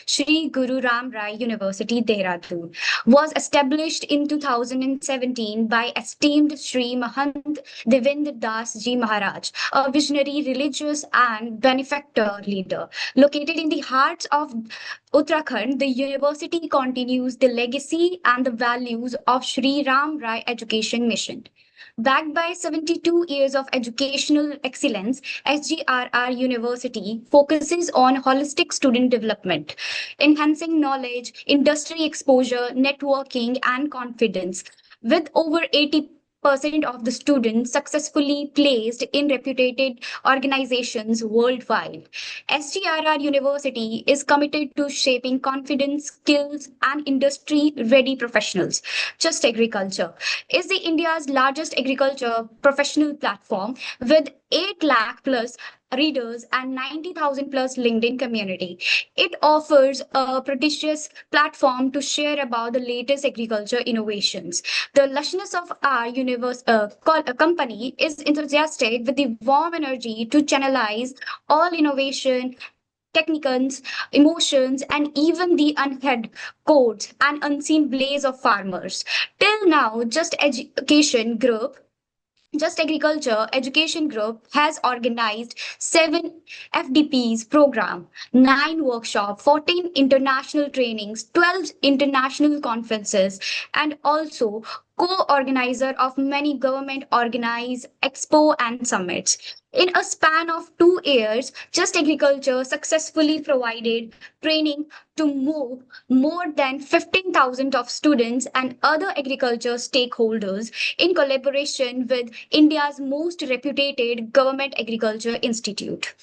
Shri Guru Ram Rai University, Dehradun, was established in 2017 by esteemed Shri Mahant Devendra Das Ji Maharaj, a visionary religious and benefactor leader. Located in the heart of Uttarakhand, the university continues the legacy and the values of Shri Ram Rai Education Mission. Backed by 72 years of educational excellence, SGRR University focuses on holistic student development, enhancing knowledge, industry exposure, networking, and confidence. With over 80% of the students successfully placed in reputed organizations worldwide. SGRR University is committed to shaping confidence, skills, and industry ready professionals. Just Agriculture is the India's largest agriculture professional platform with 8 lakh plus readers and 90,000 plus LinkedIn community. It offers a prestigious platform to share about the latest agriculture innovations. The lushness of our company is enthusiastic with the warm energy to channelize all innovation, technicals, emotions, and even the unheard codes and unseen blaze of farmers. Till now, Just Agriculture Education Group has organized 7 FDPs program, 9 workshops, 14 international trainings, 12 international conferences, and also co-organizer of many government organized expo and summits. In a span of 2 years, Just Agriculture successfully provided training to move more than 15,000 of students and other agriculture stakeholders in collaboration with India's most reputed government agriculture institute.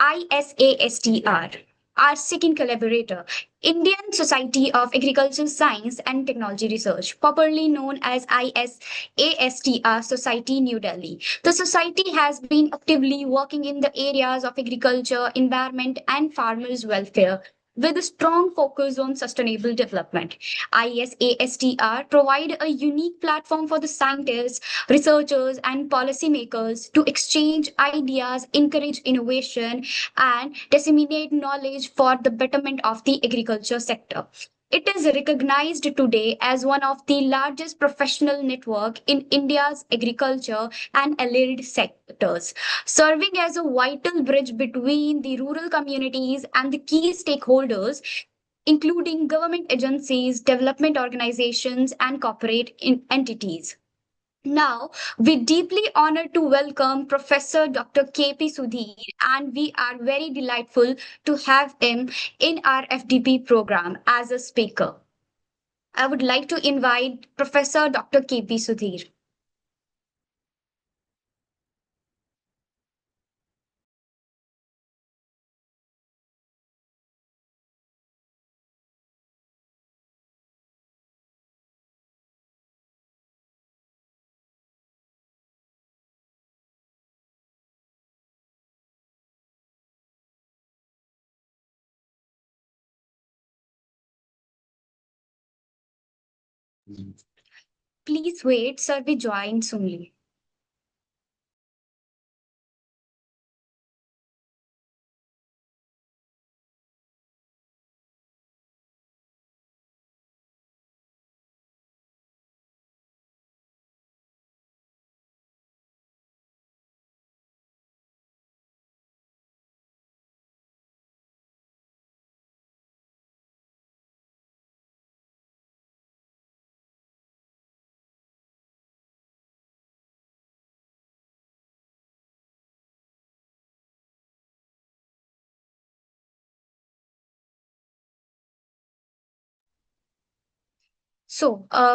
ISASTR, our second collaborator, Indian Society of Agricultural Science and Technology Research, popularly known as ISASTR Society, New Delhi. The society has been actively working in the areas of agriculture, environment, and farmers' welfare with a strong focus on sustainable development. ISASTR provide a unique platform for the scientists, researchers, and policymakers to exchange ideas, encourage innovation, and disseminate knowledge for the betterment of the agriculture sector. It is recognized today as one of the largest professional network in India's agriculture and allied sectors, serving as a vital bridge between the rural communities and the key stakeholders, including government agencies, development organizations, and corporate entities. Now, we deeply honored to welcome Professor Dr. KP Sudhir, and we are very delightful to have him in our FDP program as a speaker. I would like to invite Professor Dr. KP Sudhir. Please wait, sir, we join soonly.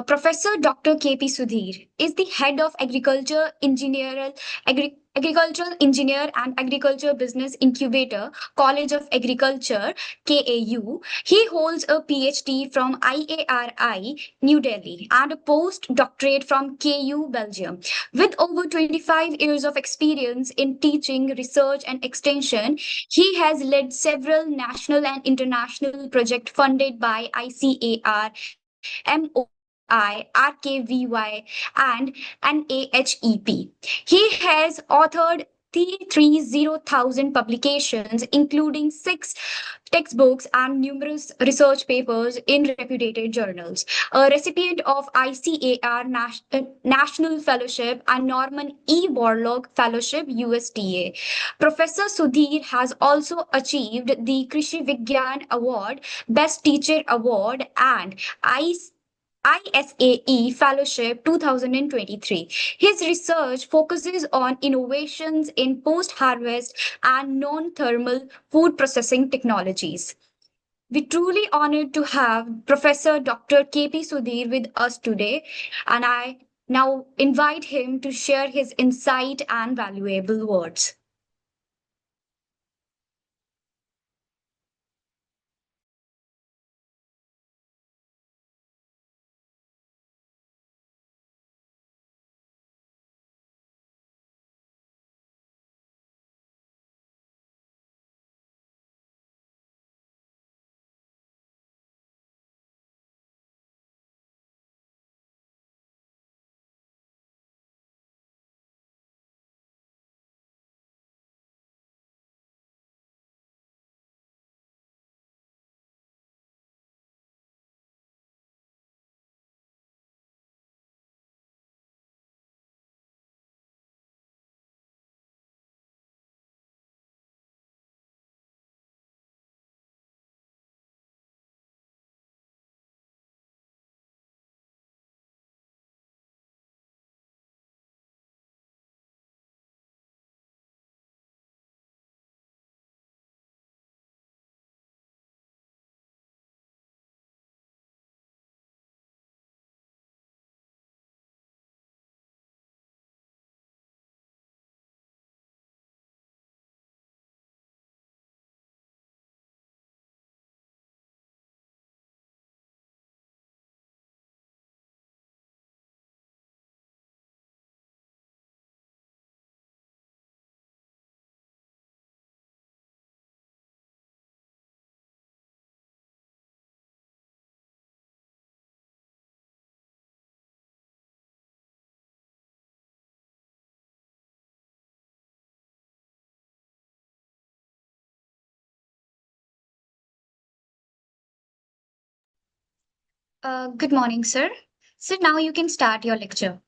Professor Dr. KP Sudhir is the head of agricultural engineer and agriculture business incubator, College of Agriculture, KAU. He holds a PhD from IARI, New Delhi, and a postdoctorate from KU, Belgium. With over 25 years of experience in teaching, research, and extension, he has led several national and international projects funded by ICAR, MOI, RKVY, and NAHEP. He has authored 33,000 publications, including 6 textbooks and numerous research papers in reputed journals. A recipient of ICAR National Fellowship and Norman E. Borlaug Fellowship, USTA. Professor Sudhir has also achieved the Krishi Vigyan Award, Best Teacher Award, and ISAE Fellowship 2023. His research focuses on innovations in post harvest and non thermal food processing technologies. We're truly honored to have Professor Dr. KP Sudhir with us today, and I now invite him to share his insight and valuable words. Good morning, sir. So now you can start your lecture.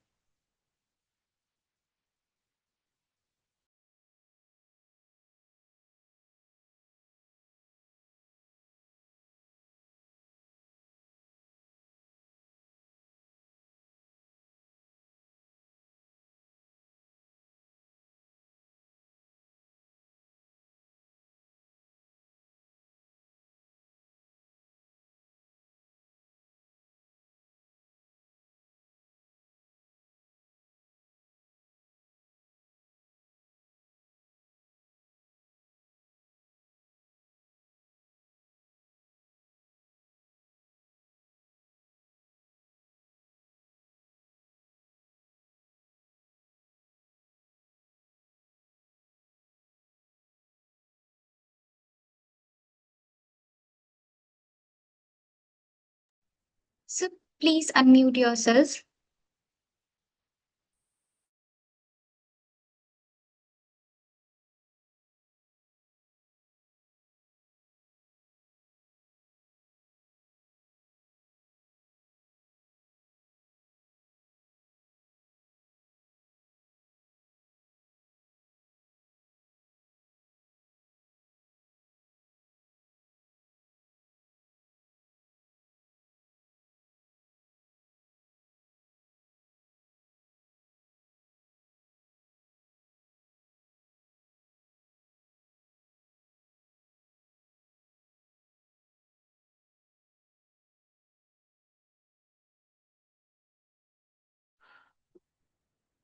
So please unmute yourselves.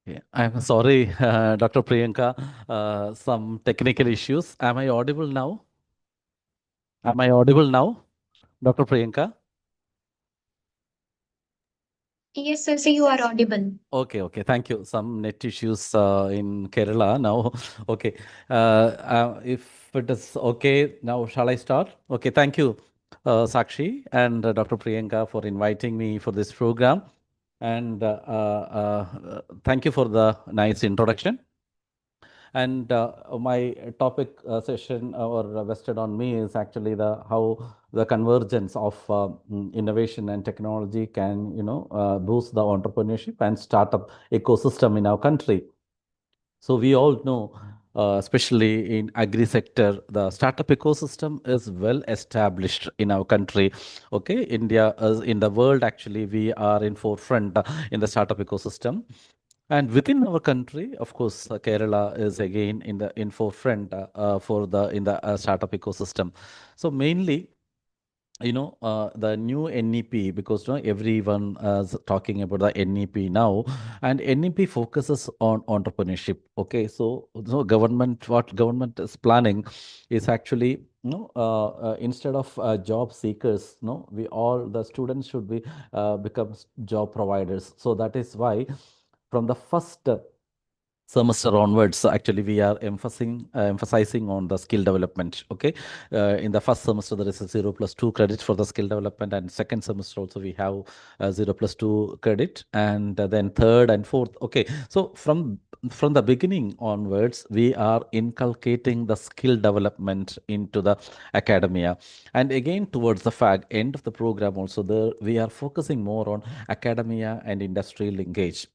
Yeah, I'm sorry, Dr. Priyanka, some technical issues. Am I audible now? Am I audible now, Dr. Priyanka? Yes, sir. So you are audible. Okay, okay. Thank you. Some net issues in Kerala now. Okay. If it is okay, now shall I start? Okay, thank you, Sakshi and Dr. Priyanka for inviting me for this program. And thank you for the nice introduction. And my topic session or vested on me is actually the how the convergence of innovation and technology can, boost the entrepreneurship and startup ecosystem in our country. So we all know, especially in agri sector, the startup ecosystem is well established in our country. Okay, India is in the world. Actually, we are in forefront in the startup ecosystem, and within our country, of course, Kerala is again in forefront for the in the startup ecosystem. So mainly, the new NEP, because everyone is talking about the NEP now, and NEP focuses on entrepreneurship. Okay, so government, what government is planning is actually, instead of job seekers, no, we all the students should be become job providers. So that is why from the first semester onwards, actually we are emphasizing on the skill development. Okay, in the first semester there is a 0+2 credit for the skill development, and second semester also we have 0+2 credit, and then third and fourth. Okay, so from the beginning onwards we are inculcating the skill development into the academia, and again towards the end of the program also there we are focusing more on academia and industrial linkage.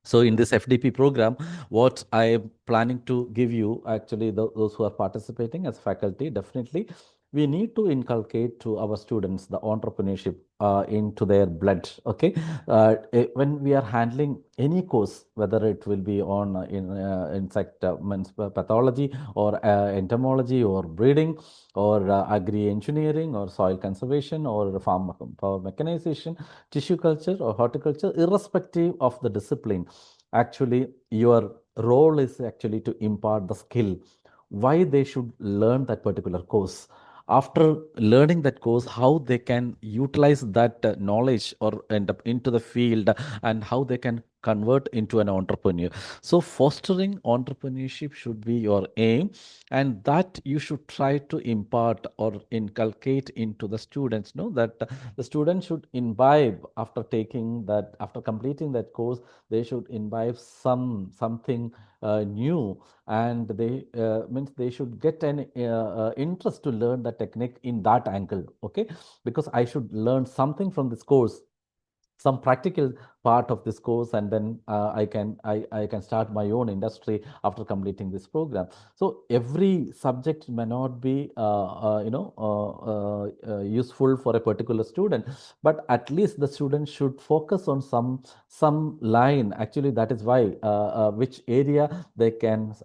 So in this FDP program, what I am planning to give you, actually, those who are participating as faculty, definitely, we need to inculcate to our students the entrepreneurship into their blood. Okay, when we are handling any course, whether it will be on in insect pathology or entomology or breeding or agri engineering or soil conservation or farm power mechanization, tissue culture or horticulture, irrespective of the discipline, actually your role is actually to impart the skill why they should learn that particular course. After learning that course, how they can utilize that knowledge or end up into the field, and how they can convert into an entrepreneur. So fostering entrepreneurship should be your aim, and that you should try to impart or inculcate into the students. Know that the students should imbibe after completing that course, they should imbibe something new, and they means they should get an interest to learn the technique in that angle. Okay, because I should learn something from this course, some practical part of this course, and then I can start my own industry after completing this program. So every subject may not be useful for a particular student, but at least the student should focus on some line. Actually, that is why which area they can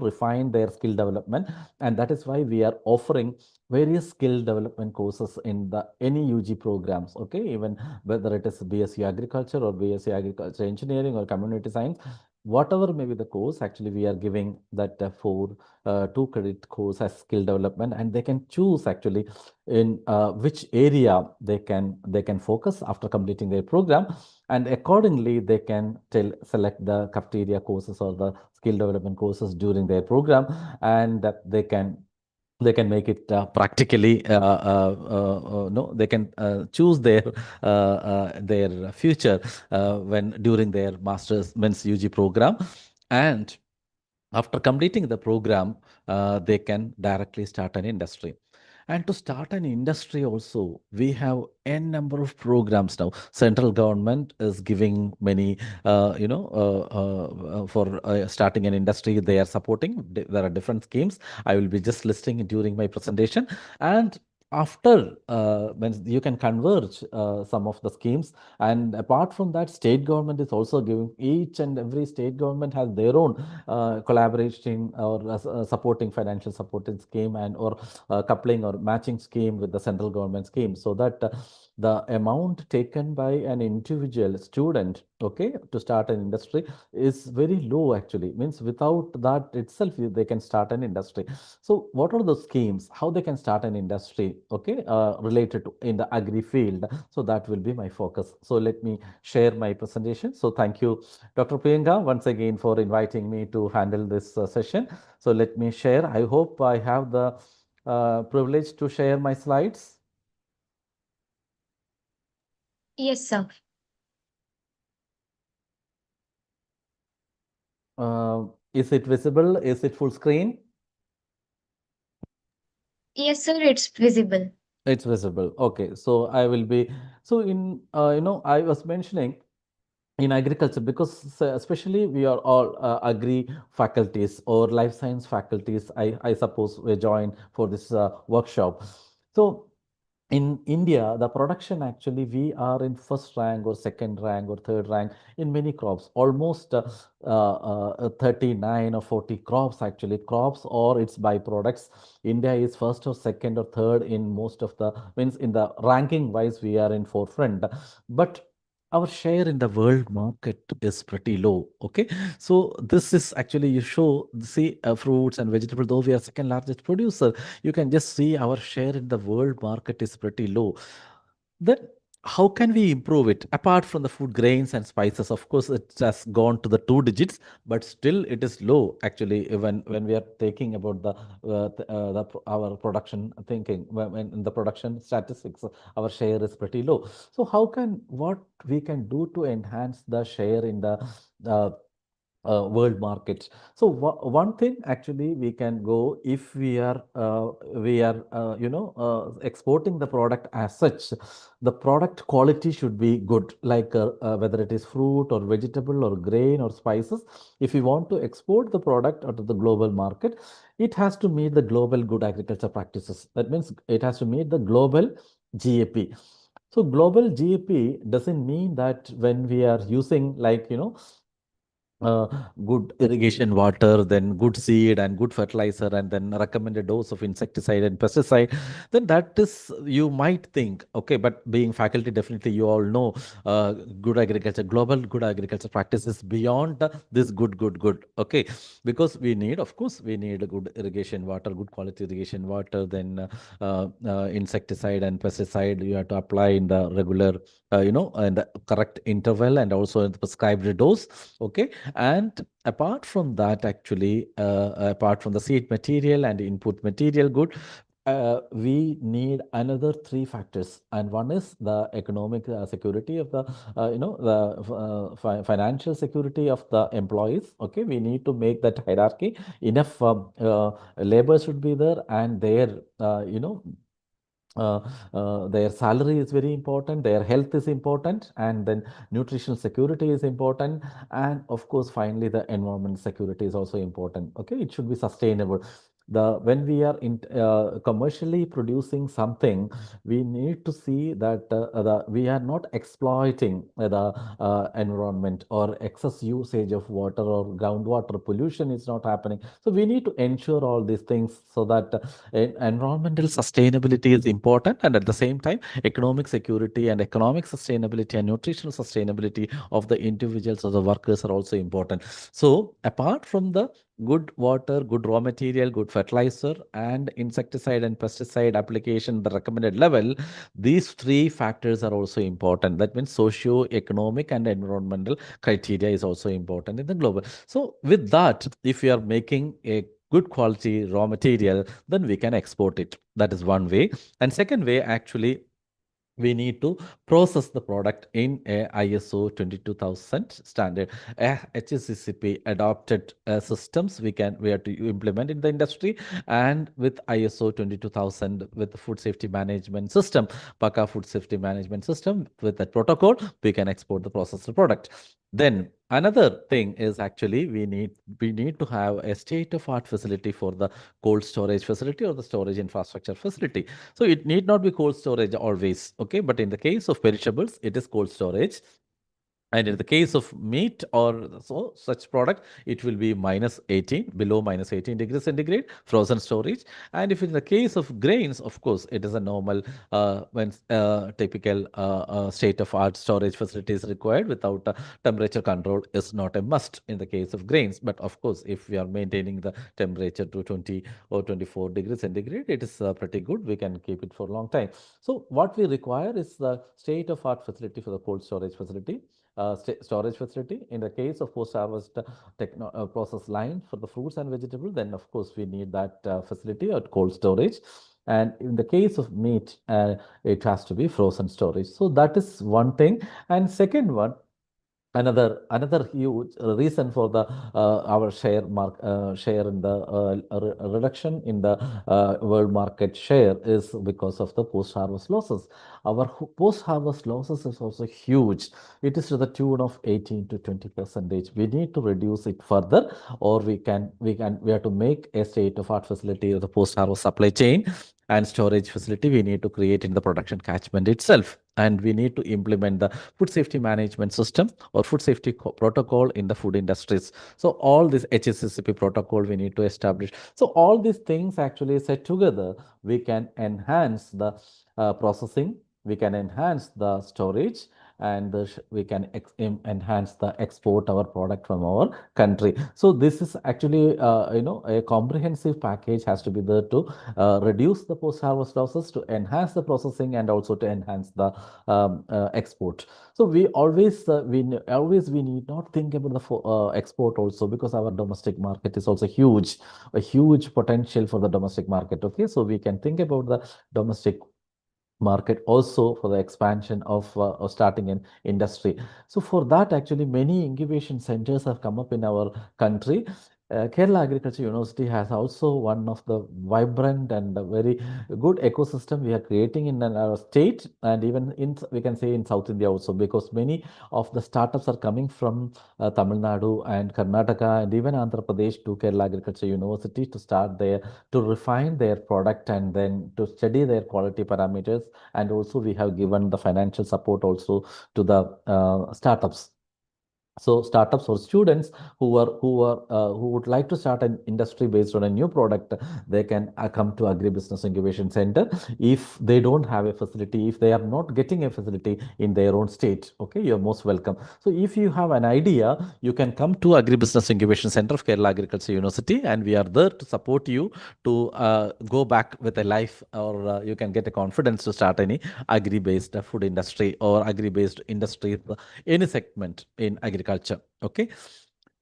refine their skill development, and that is why we are offering various skill development courses in the any UG programs. Okay, even whether it is BSc Agriculture or BSc Agriculture Engineering or Community Science, whatever may be the course, actually we are giving that for 2 credit course as skill development, and they can choose actually in which area they can focus after completing their program, and accordingly they can select the cafeteria courses or the skill development courses during their program, and that they can make it practically no they can choose their future when during their master's means UG program, and after completing the program they can directly start an industry. And to start an industry also, we have n number of programs now. Central government is giving many, for starting an industry, they are supporting. There are different schemes. I will be just listing it during my presentation. And after, when you can converge some of the schemes, and apart from that, state government is also giving. Each and every state government has their own collaboration or supporting financial supporting scheme, and or coupling or matching scheme with the central government scheme, so that the amount taken by an individual student, okay, to start an industry is very low. Actually, means without that itself they can start an industry. So what are the schemes, how they can start an industry, okay, related to in the agri field? So that will be my focus. So let me share my presentation. So thank you, Dr. Priyanka, once again for inviting me to handle this session. So let me share. I hope I have the privilege to share my slides. Yes, sir. Is it visible? Is it full screen? Yes, sir, it's visible. It's visible. Okay, so I will be, so in, I was mentioning in agriculture because especially we are all agri faculties or life science faculties, I suppose we join for this workshop. So in India, the production actually we are in first rank or second rank or third rank in many crops, almost 39 or 40 crops actually, crops or its byproducts. India is first or second or third in most of the, means in the ranking wise, we are in forefront. But our share in the world market is pretty low. Okay, so this is actually you show, see, fruits and vegetables, though we are second largest producer, you can just see our share in the world market is pretty low. Then how can we improve it? Apart from the food grains and spices, of course, it has gone to the two digits, but still it is low actually when we are taking about our production thinking, when in the production statistics, our share is pretty low. So how can, what we can do to enhance the share in the uh, world markets? So one thing actually we can go, if we are exporting the product as such, the product quality should be good, like whether it is fruit or vegetable or grain or spices. If we want to export the product out of the global market, it has to meet the global good agriculture practices. That means it has to meet the global GAP. So global GAP doesn't mean that when we are using, like, uh, good irrigation water, then good seed and good fertilizer, and then recommended dose of insecticide and pesticide, then that is, you might think, okay, but being faculty, definitely you all know good agriculture, global good agriculture practices beyond this good. Okay, because we need, of course, we need good irrigation water, good quality irrigation water, then insecticide and pesticide you have to apply in the regular, in the correct interval and also in the prescribed dose. Okay, and apart from that, actually, apart from the seed material and input material, good, we need another three factors, and one is the economic security of the, the financial security of the employees. Okay, we need to make that hierarchy. Enough labor should be there, and their, uh, their salary is very important, their health is important, and then nutritional security is important, and of course, finally, the environment security is also important. Okay, it should be sustainable. When we are commercially producing something, we need to see that we are not exploiting the environment, or excess usage of water or groundwater pollution is not happening. So we need to ensure all these things, so that environmental sustainability is important, and at the same time, economic security and economic sustainability and nutritional sustainability of the individuals or the workers are also important. So apart from the good water, good raw material, good fertilizer, and insecticide and pesticide application the recommended level, these three factors are also important. That means socio-economic and environmental criteria is also important in the global. So with that, if you are making a good quality raw material, then we can export it. That is one way. And second way, actually, we need to process the product in a ISO 22000 standard. HACCP adopted systems we have to implement in the industry, and with ISO 22000, with the food safety management system, PACA food safety management system, with that protocol, we can export the processed product. Then another thing is, actually, we need to have a state-of-art facility for the cold storage facility or the storage infrastructure facility. So it need not be cold storage always, okay? But in the case of perishables, it is cold storage. And in the case of meat or so such product, it will be -18, below -18 degrees centigrade, frozen storage. And if in the case of grains, of course, it is a normal, when typical state-of-art storage facility is required without temperature control is not a must in the case of grains. But of course, if we are maintaining the temperature to 20 or 24 degrees centigrade, it is pretty good. We can keep it for a long time. So what we require is the state-of-art facility for the cold storage facility. Storage facility. In the case of post-harvest process line for the fruits and vegetables, then of course we need that facility at cold storage. And in the case of meat, it has to be frozen storage. So that is one thing. And second one, Another huge reason for the our share in the reduction in the world market share is because of the post harvest losses. Our post harvest losses is also huge. It is to the tune of 18 to 20%. We need to reduce it further, or we have to make a state of art facility of the post harvest supply chain and storage facility we need to create in the production catchment itself, and we need to implement the food safety management system or food safety protocol in the food industries. So all this HACCP protocol we need to establish. So all these things actually set together, we can enhance the processing, we can enhance the storage, and we can enhance the export our product from our country. So this is actually a comprehensive package has to be there to reduce the post harvest losses, to enhance the processing, and also to enhance the export. So we need not think about the export also, because our domestic market is also huge, a huge potential for the domestic market. Okay, so we can think about the domestic market also for the expansion of starting an industry. So for that, actually, many incubation centers have come up in our country. Kerala Agriculture University has also one of the vibrant and a very good ecosystem we are creating in our state, and even in, we can say, in South India also, because many of the startups are coming from Tamil Nadu and Karnataka and even Andhra Pradesh to Kerala Agriculture University to start their, to refine their product and then to study their quality parameters. And also we have given the financial support also to the startups. So startups or students who would like to start an industry based on a new product, they can come to Agribusiness Incubation Center. If they don't have a facility, if they are not getting a facility in their own state, okay, you're most welcome. So if you have an idea, you can come to Agribusiness Incubation Center of Kerala Agriculture University, and we are there to support you to go back with a life, or you can get a confidence to start any agri-based food industry or agri-based industry, any segment in agriculture. Okay.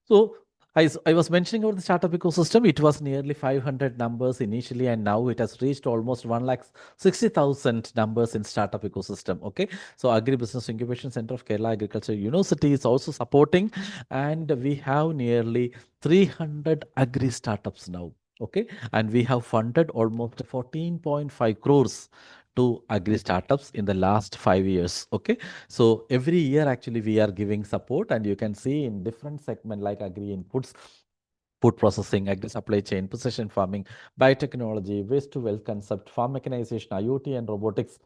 So I was mentioning about the startup ecosystem. It was nearly 500 numbers initially, and now it has reached almost 1,60,000 numbers in startup ecosystem. Okay. So Agribusiness Incubation Center of Kerala Agriculture University is also supporting, and we have nearly 300 agri startups now. Okay. And we have funded almost 14.5 crores to agri startups in the last 5 years. Okay. So every year, actually, we are giving support, and you can see in different segment like agri inputs, food processing, agri supply chain, precision farming, biotechnology, waste to wealth concept, farm mechanization, IoT, and robotics.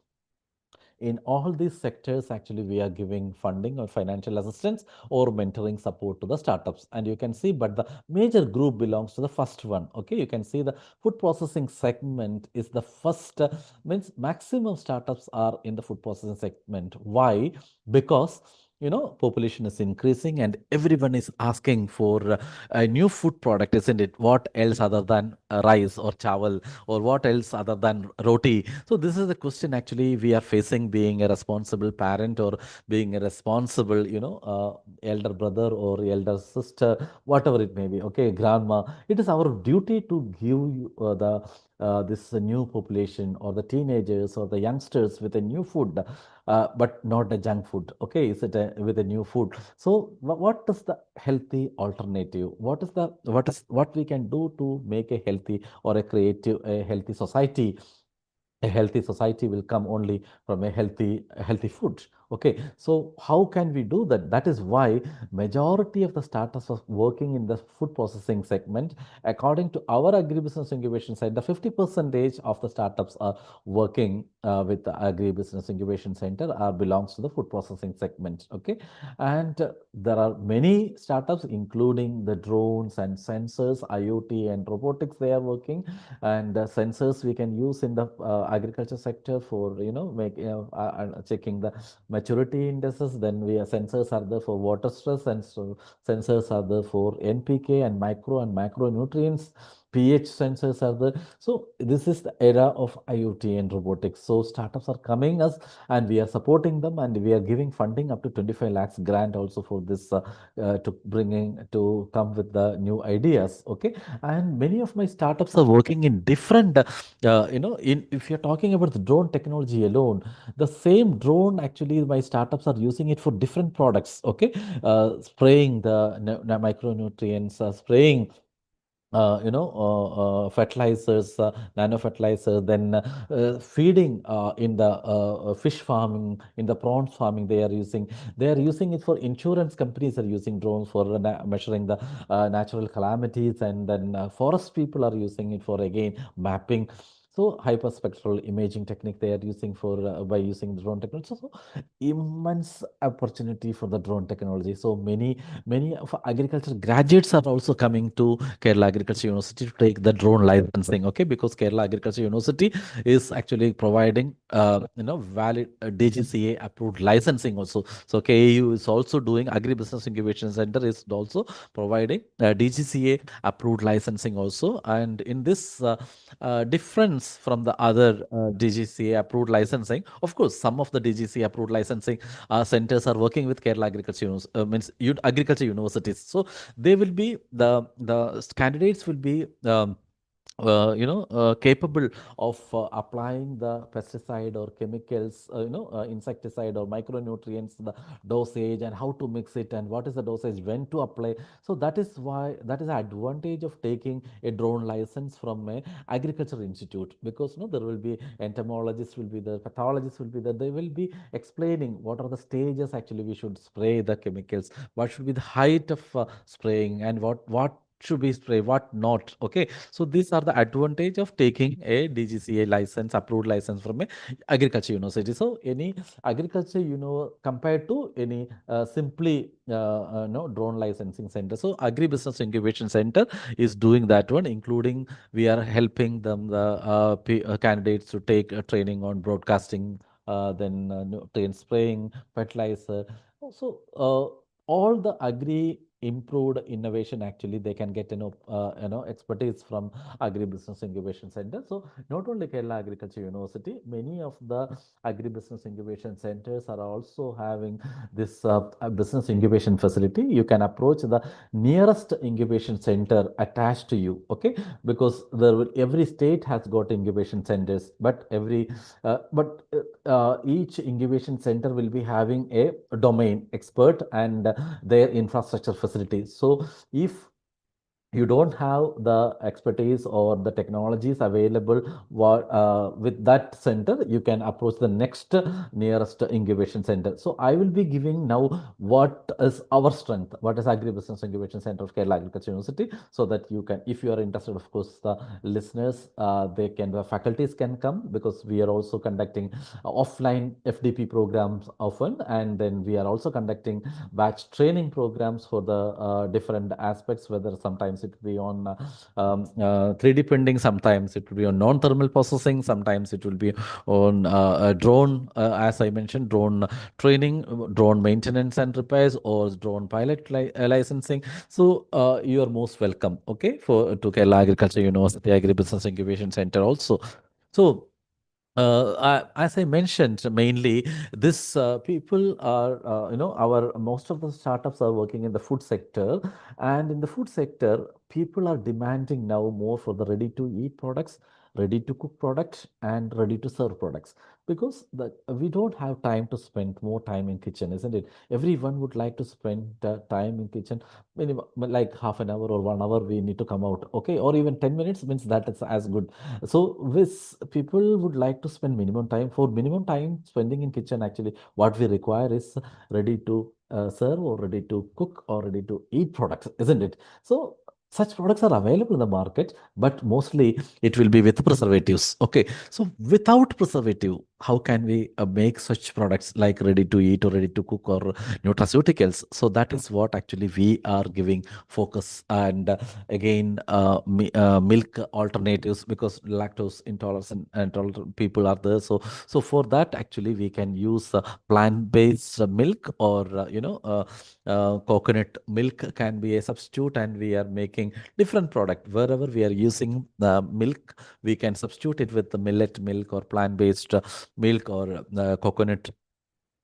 In all these sectors, actually, we are giving funding or financial assistance or mentoring support to the startups. And you can see, but the major group belongs to the first one. Okay, you can see the food processing segment is the first, means maximum startups are in the food processing segment. Why? Because population is increasing and everyone is asking for a new food product, isn't it? What else other than rice or chawal, or what else other than roti? So this is the question actually we are facing, being a responsible parent or being a responsible, elder brother or elder sister, whatever it may be. Okay, grandma. It is our duty to give the this new population or the teenagers or the youngsters with a new food, but not a junk food. Okay, is it with a new food? So what is the healthy alternative? What we can do to make a healthy or a healthy society? A healthy society will come only from a healthy food. Okay, so how can we do that? That is why majority of the startups are working in the food processing segment. According to our agribusiness incubation center, 50% of the startups are working with the agribusiness incubation center belongs to the food processing segment. Okay, and there are many startups including the drones and sensors, IoT and robotics, they are working. And sensors we can use in the agriculture sector for checking the maturity indices. Then sensors are there for water stress, and so sensors are there for NPK and micronutrients, pH sensors are there. So this is the era of IoT and robotics. So startups are coming us, and we are supporting them, and we are giving funding up to 25 lakhs grant also for this to come with the new ideas. Okay, and many of my startups are working in different, if you're talking about the drone technology alone, the same drone actually my startups are using it for different products. Okay, spraying the micronutrients, spraying fertilizers, nano fertilizer, then feeding in the fish farming, in the prawns farming. They are using it for insurance companies are using drones for measuring the natural calamities, and then forest people are using it for again mapping. So hyperspectral imaging technique they are using for by using the drone technology. So immense opportunity for the drone technology. So many of agriculture graduates are also coming to Kerala Agriculture University to take the drone licensing. Okay, because Kerala Agriculture University is actually providing valid DGCA approved licensing also. So KAU is also doing Agribusiness Incubation Center is also providing DGCA approved licensing also. And in this difference from the other DGCA approved licensing, of course, some of the DGCA approved licensing centers are working with Kerala Agriculture Agriculture Universities. So they will be the candidates will be capable of applying the pesticide or chemicals, insecticide or micronutrients, the dosage and how to mix it and what is the dosage, when to apply. So that is the advantage of taking a drone license from a agriculture institute, because there will be entomologists will be there, pathologists will be there. They will be explaining what are the stages actually we should spray the chemicals, what should be the height of spraying, and what should be spray, what not. Okay, so these are the advantage of taking a DGCA license, approved license from a agriculture university. So any agriculture, compared to any simply no drone licensing center. So Agribusiness Incubation Center is doing that one, including we are helping them the candidates to take training on broadcasting, then train spraying, fertilizer. So all the agri improved innovation actually they can get expertise from Agribusiness Incubation Center. So not only Kerala Agriculture University, many of the Agribusiness Incubation Centers are also having this business incubation facility. You can approach the nearest incubation center attached to you. Okay, because every state has got incubation centers, but each incubation center will be having a domain expert and their infrastructure facilities. So if you don't have the expertise or the technologies available with that center, you can approach the next nearest incubation center. So I will be giving now what is our strength, what is Agribusiness Incubation Center of Kerala Agriculture University, so that you can, if you are interested, of course, the listeners, the faculties can come, because we are also conducting offline FDP programs often, and then we are also conducting batch training programs for the different aspects, whether sometimes it will be on 3D printing, sometimes it will be on non-thermal processing, sometimes it will be on drone, as I mentioned, drone training, drone maintenance and repairs, or drone pilot licensing. So you are most welcome, okay, to Kerala Agriculture University Agribusiness Incubation Center also. So as I mentioned, mainly this people are, our most of the startups are working in the food sector, and in the food sector, people are demanding now more for the ready-to-eat products, ready-to-cook products, and ready-to-serve products, because we don't have time to spend more time in kitchen, isn't it? Everyone would like to spend time in kitchen, minimum like half an hour or 1 hour. We need to come out, okay, or even 10 minutes means that is as good. So this people would like to spend minimum time. For minimum time spending in kitchen, actually what we require is ready to serve or ready to cook or ready to eat products, isn't it? So such products are available in the market, but mostly it will be with preservatives. Okay, so without preservative, how can we make such products like ready to eat or ready to cook or nutraceuticals? So that is what actually we are giving focus. And again, milk alternatives, because lactose intolerant people are there. So for that, actually, we can use plant-based milk, or coconut milk can be a substitute, and we are making different product wherever we are using the milk. We can substitute it with the millet milk or plant-based milk or coconut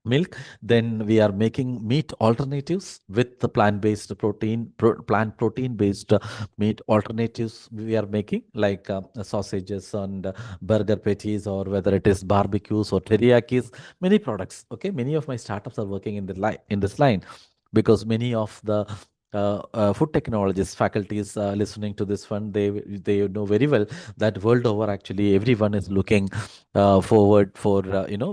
milk. Then we are making meat alternatives with the plant-based plant protein-based meat alternatives. We are making like sausages and burger patties, or whether it is barbecues or teriyakis, many products. Okay, many of my startups are working in the line in this line, because many of the food technologists faculties listening to this one, they know very well that world over, actually everyone is looking forward for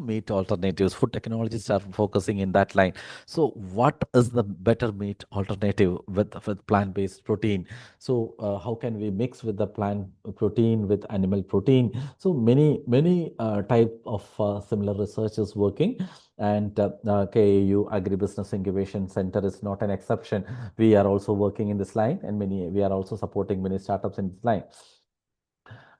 meat alternatives. Food technologists are focusing in that line. So what is the better meat alternative with plant-based protein? So how can we mix with the plant protein with animal protein? So many type of similar research is working. And KAU Agribusiness Incubation Center is not an exception. We are also working in this line, and we are also supporting many startups in this line.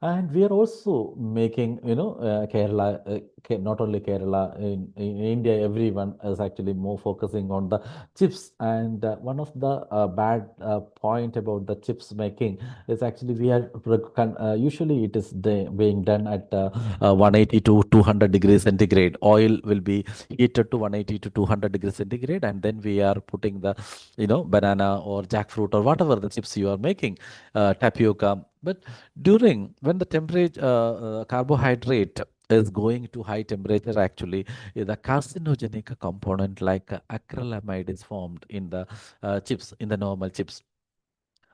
And we are also making, Kerala, not only Kerala, in India, everyone is actually more focusing on the chips. And one of the bad point about the chips making is actually usually it is being done at 180 to 200 degrees centigrade. Oil will be heated to 180 to 200 degrees centigrade, and then we are putting the, banana or jackfruit or whatever the chips you are making, tapioca. But during when the temperature carbohydrate is going to high temperature, actually the carcinogenic component like acrylamide is formed in the chips, in the normal chips.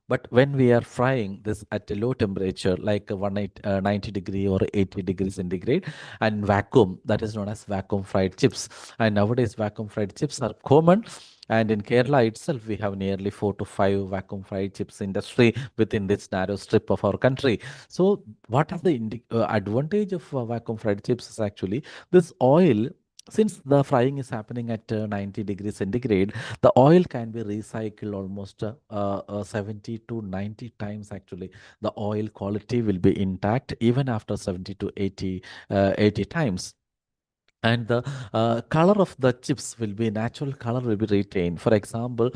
But when we are frying this at a low temperature, like 90 degree or 80 degrees centigrade, and vacuum, that is known as vacuum fried chips. And nowadays, vacuum fried chips are common. And in Kerala itself, we have nearly 4 to 5 vacuum fried chips industry within this narrow strip of our country. So, what is the advantage of vacuum fried chips is actually this oil. Since the frying is happening at 90 degrees centigrade, the oil can be recycled almost 70 to 90 times. Actually, the oil quality will be intact even after 70 to 80 times. And the color of the chips will be natural color will be retained. For example,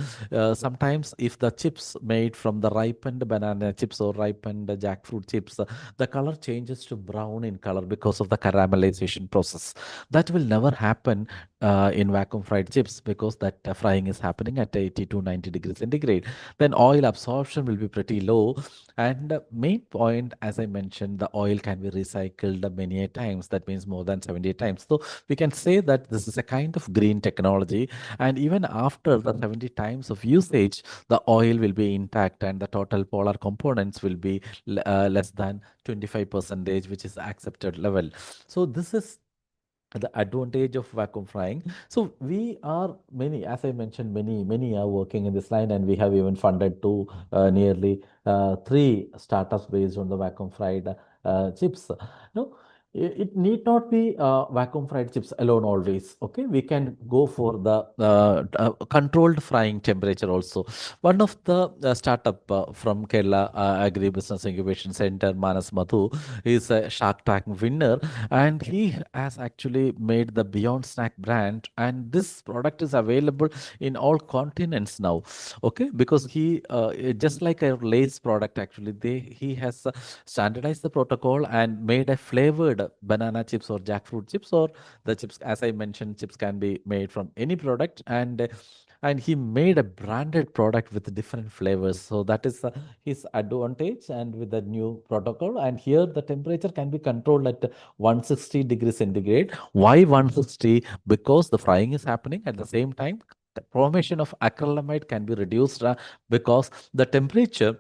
sometimes if the chips made from the ripened banana chips or ripened jackfruit chips, the color changes to brown in color because of the caramelization process. That will never happen in vacuum fried chips, because that frying is happening at 80 to 90 degrees centigrade. Then oil absorption will be pretty low. And main point, as I mentioned, the oil can be recycled many a times. That means more than 70 times. So we can say that this is a kind of green technology. And even after the 70 times of usage, the oil will be intact, and the total polar components will be less than 25 percentage, which is accepted level. So this is the advantage of vacuum frying. So we are many, as I mentioned, many are working in this line, and we have even funded to nearly 3 startups based on the vacuum fried chips. No, it need not be vacuum fried chips alone always. Okay, we can go for the controlled frying temperature also. One of the startup from Kerala Agribusiness Incubation Center, Manas Madhu, is a Shark Tank winner, and he has actually made the Beyond Snack brand, and this product is available in all continents now. Okay, because he just like a Lay's product, actually he has standardized the protocol and made a flavored banana chips or jackfruit chips, or the chips, as I mentioned, chips can be made from any product. And he made a branded product with different flavors. So that is his advantage, and with the new protocol. And here the temperature can be controlled at 160 degrees centigrade. Why 160? Because the frying is happening at the same time. The formation of acrylamide can be reduced because the temperature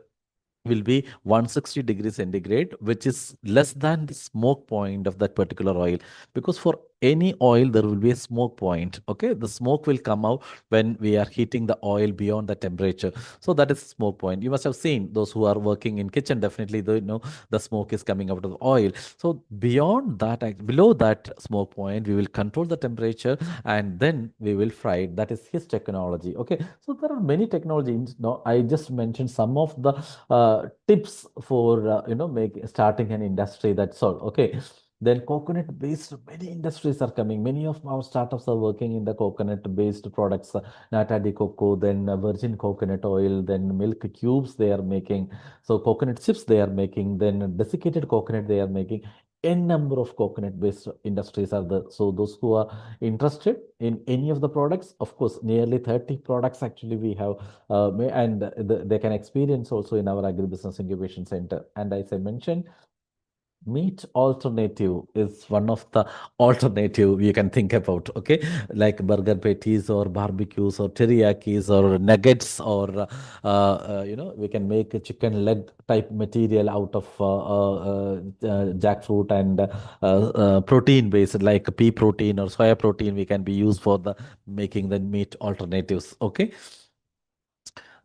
will be 160 degrees centigrade, which is less than the smoke point of that particular oil. Because for any oil, there will be a smoke point. Okay, the smoke will come out when we are heating the oil beyond the temperature. So that is smoke point. You must have seen those who are working in kitchen, definitely they know the smoke is coming out of the oil. So beyond that, below that smoke point, we will control the temperature and then we will fry it. That is his technology. Okay, so there are many technologies. Now I just mentioned some of the tips for starting an industry. That's all. Okay. Then coconut-based, many industries are coming. Many of our startups are working in the coconut-based products, nata de coco, then virgin coconut oil, then milk cubes they are making. So coconut chips they are making, then desiccated coconut they are making. N number of coconut-based industries are there. So those who are interested in any of the products, of course, nearly 30 products actually we have, and they can experience also in our agribusiness incubation center. And as I mentioned, meat alternative is one of the alternative you can think about. Okay, like burger patties or barbecues or teriyakis or nuggets, or we can make a chicken leg type material out of jackfruit, and protein based like pea protein or soya protein we can be used for the making the meat alternatives. Okay,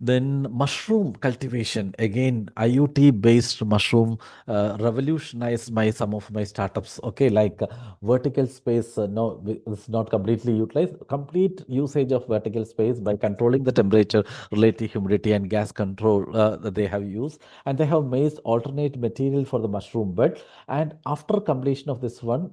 then mushroom cultivation, again, IoT based mushroom revolutionized my some of my startups. Okay, like vertical space. No, it's not completely utilized. Complete usage of vertical space by controlling the temperature, relative humidity, and gas control that they have used, and they have made alternate material for the mushroom bed. And after completion of this one,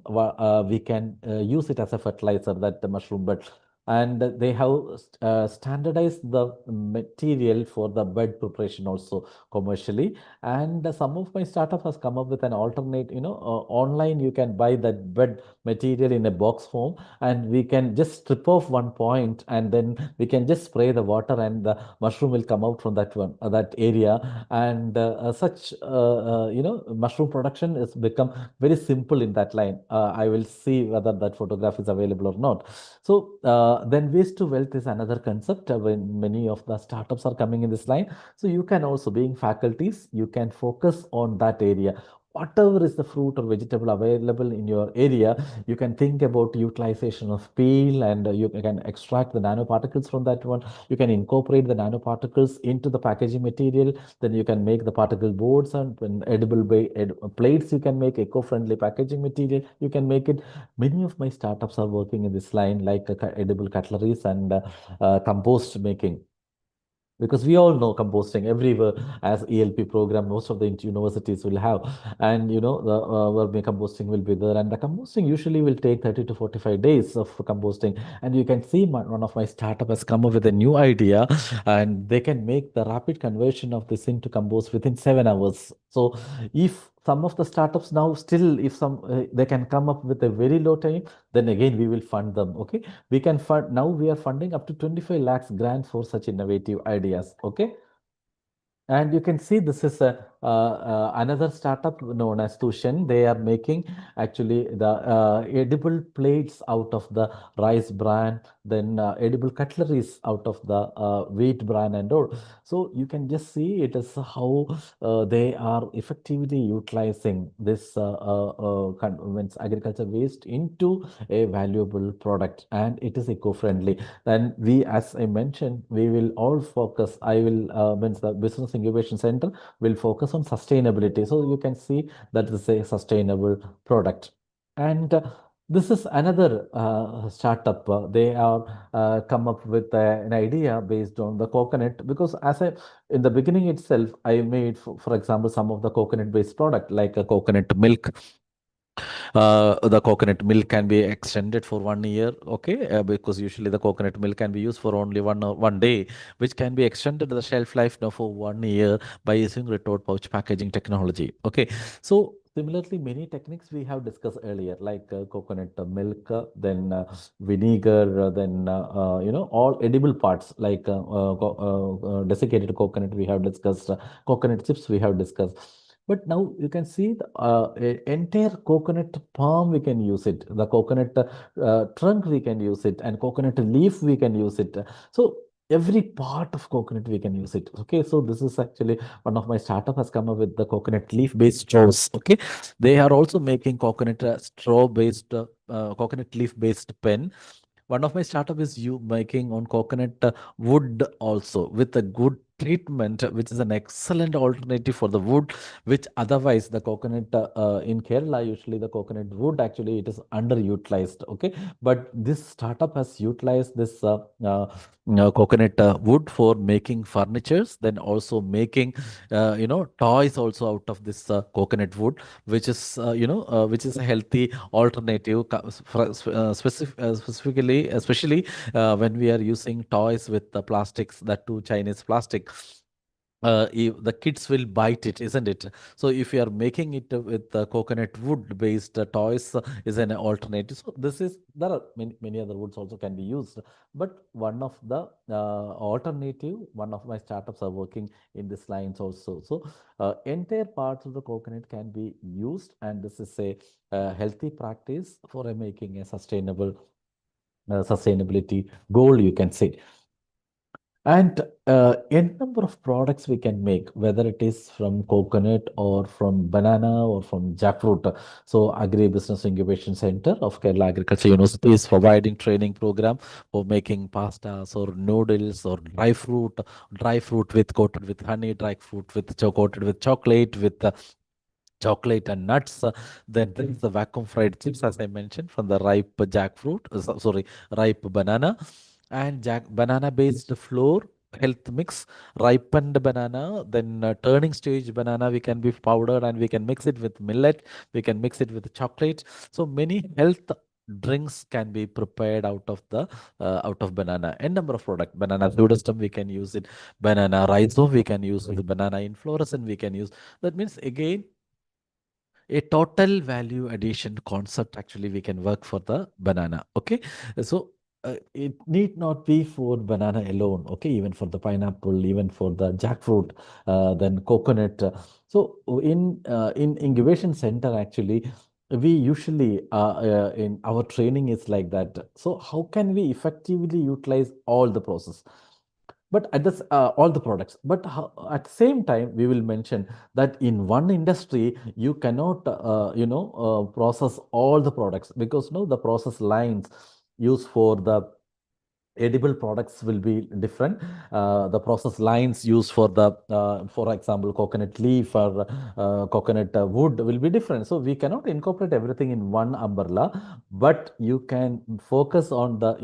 we can use it as a fertilizer, that the mushroom bed. And they have standardized the material for the bed preparation also commercially. And some of my startup has come up with an alternate, online you can buy that bed material in a box form, and we can just strip off one point and then we can just spray the water and the mushroom will come out from that one, that area. And such mushroom production has become very simple in that line. I will see whether that photograph is available or not. So then waste to wealth is another concept when many of the startups are coming in this line. So you can also, being faculties, you can focus on that area. Whatever is the fruit or vegetable available in your area, you can think about utilization of peel, and you can extract the nanoparticles from that one. You can incorporate the nanoparticles into the packaging material. Then you can make the particle boards and edible plates. You can make eco-friendly packaging material. You can make it. Many of my startups are working in this line, like edible cutleries and compost making, because we all know composting everywhere as ELP program, most of the universities will have. And the vermicomposting will be there, and the composting usually will take 30 to 45 days of composting. And you can see one of my startup has come up with a new idea, and they can make the rapid conversion of this into compost within 7 hours. So if some of the startups now still, if some they can come up with a very low time, then again we will fund them. Okay, we can fund, now we are funding up to 25 lakhs grants for such innovative ideas. Okay, and you can see this is a another startup known as Tushen. They are making actually the edible plates out of the rice bran, then edible cutleries out of the wheat bran and all. So you can just see it is how they are effectively utilizing this means agriculture waste into a valuable product, and it is eco-friendly. Then we, as I mentioned, we will all focus. I will means the business incubation center will focus on sustainability. So you can see that is a sustainable product. And this is another startup. They are come up with an idea based on the coconut, because as I in the beginning itself, I made, for example, some of the coconut-based product like a coconut milk. The coconut milk can be extended for 1 year, okay, because usually the coconut milk can be used for only 1 day, which can be extended the shelf life now for 1 year by using retort pouch packaging technology. Okay, so similarly, many techniques we have discussed earlier, like coconut milk, then vinegar, then all edible parts like desiccated coconut we have discussed, coconut chips we have discussed. But now you can see the entire coconut palm we can use it, the coconut trunk we can use it, and coconut leaf we can use it. So every part of coconut we can use it. Okay, so this is actually one of my startup has come up with the coconut leaf based straws. Okay, they are also making coconut straw based coconut leaf based pen. One of my startup is you making on coconut wood also with a good treatment, which is an excellent alternative for the wood, which otherwise the coconut in Kerala, usually the coconut wood actually it is underutilized. Okay, but this startup has utilized this coconut wood for making furnitures, then also making toys also out of this coconut wood, which is which is a healthy alternative specifically, especially when we are using toys with the plastics, that too Chinese plastic. The kids will bite it, isn't it? So if you are making it with coconut wood based toys is an alternative. So this is, there are many other woods also can be used, but one of the alternative, one of my startups are working in this lines also. So entire parts of the coconut can be used, and this is a healthy practice for making a sustainability goal, you can say. And n number of products we can make, whether it is from coconut or from banana or from jackfruit. So Agri-Business Incubation Center of Kerala Agriculture University is providing training program for making pastas or noodles or dry fruit with coated with honey, dry fruit with coated with chocolate, with chocolate and nuts. Then there is the vacuum fried chips, as I mentioned, from the ripe jackfruit, sorry, ripe banana, and banana based flour health mix, ripened banana, then turning stage banana, we can be powdered and we can mix it with millet, we can mix it with chocolate. So many health drinks can be prepared out of banana. N number of product, banana pseudostem we can use it, banana rhizome we can use it, banana inflorescence we can use. That means again a total value addition concept actually we can work for the banana. Okay, so it need not be for banana alone. Okay, even for the pineapple, even for the jackfruit, then coconut. So in incubation center actually we usually in our training is like that. So how can we effectively utilize all the process, but at this all the products, but at the same time we will mention that in one industry you cannot process all the products, because no, the process lines used for the edible products will be different. The process lines used for the, for example, coconut leaf or coconut wood will be different. So we cannot incorporate everything in one umbrella, but you can focus on the,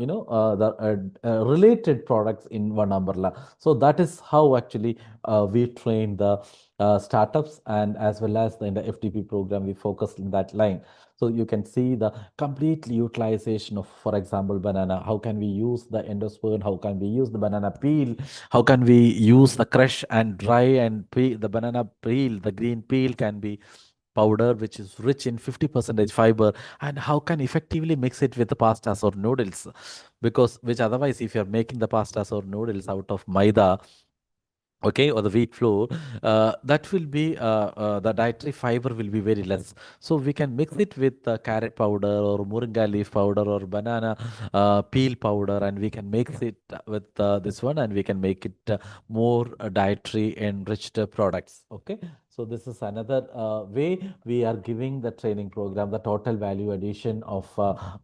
related products in one umbrella. So that is how actually we train the startups, and as well as in the FDP program, we focus in that line. So you can see the complete utilization of, for example, banana. How can we use the endosperm? How can we use the banana peel? How can we use the crush and dry and peel, the banana peel, the green peel can be powder, which is rich in 50% fiber, and how can effectively mix it with the pastas or noodles, because which otherwise if you're making the pastas or noodles out of maida, okay, or the wheat flour, that will be the dietary fiber will be very less. So we can mix it with carrot powder or moringa leaf powder or banana peel powder, and we can mix it with this one, and we can make it more dietary enriched products. Okay, so this is another way we are giving the training program, the total value addition of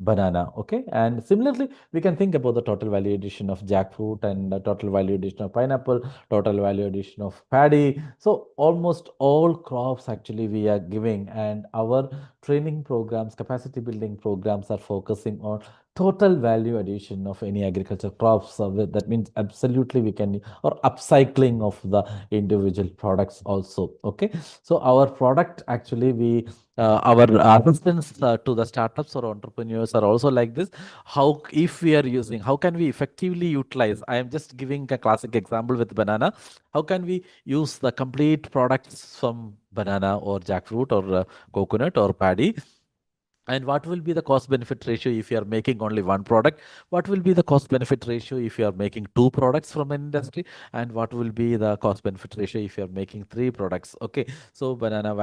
banana. Okay, and similarly we can think about the total value addition of jackfruit and the total value addition of pineapple, total value addition of paddy. So almost all crops actually we are giving, and our training programs, capacity building programs are focusing on total value addition of any agriculture crops. That means absolutely we can, or upcycling of the individual products also. Okay, so our product actually we our assistance to the startups or entrepreneurs are also like this. How, if we are using, how can we effectively utilize, I am just giving a classic example with banana, how can we use the complete products from banana or jackfruit or coconut or paddy, and what will be the cost benefit ratio if you are making only one product? What will be the cost benefit ratio if you are making two products from an industry? And what will be the cost benefit ratio if you are making three products? Okay, so banana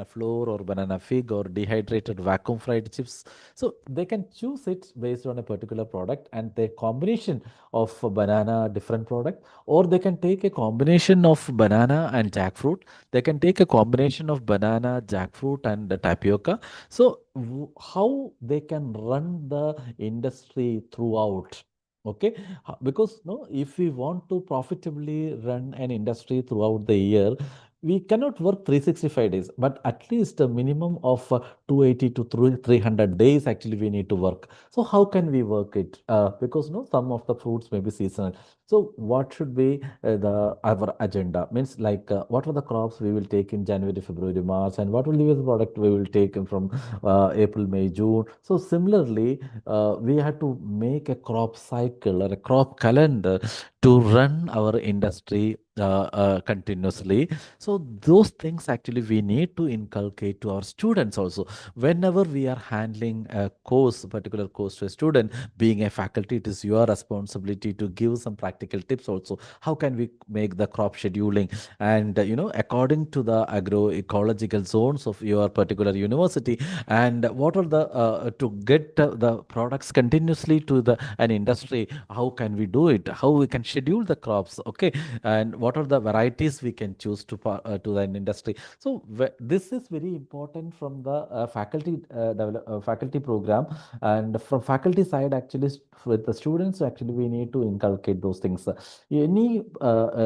flour or banana fig or dehydrated vacuum fried chips. So they can choose it based on a particular product and the combination of a banana different product, or they can take a combination of banana and jackfruit. They can take a combination of banana, jackfruit, and tapioca. So how they can run the industry throughout. Okay, because no, if we want to profitably run an industry throughout the year, we cannot work 365 days, but at least a minimum of 280 to 300 days actually we need to work. So how can we work it? Because no, some of the fruits may be seasonal. So what should be the our agenda? Means like what are the crops we will take in January, February, March, and what will be the product we will take from April, May, June. So similarly, we have to make a crop cycle or a crop calendar to run our industry continuously. So those things actually we need to inculcate to our students also. Whenever we are handling a course, particular course to a student, being a faculty, it is your responsibility to give some practical tips also. How can we make the crop scheduling? And according to the agroecological zones of your particular university, and what are the to get the products continuously to the an industry, how can we do it, how we can schedule the crops, okay, and what are the varieties we can choose to the industry. So this is very important from the faculty program, and from faculty side actually with the students actually we need to inculcate those things. Any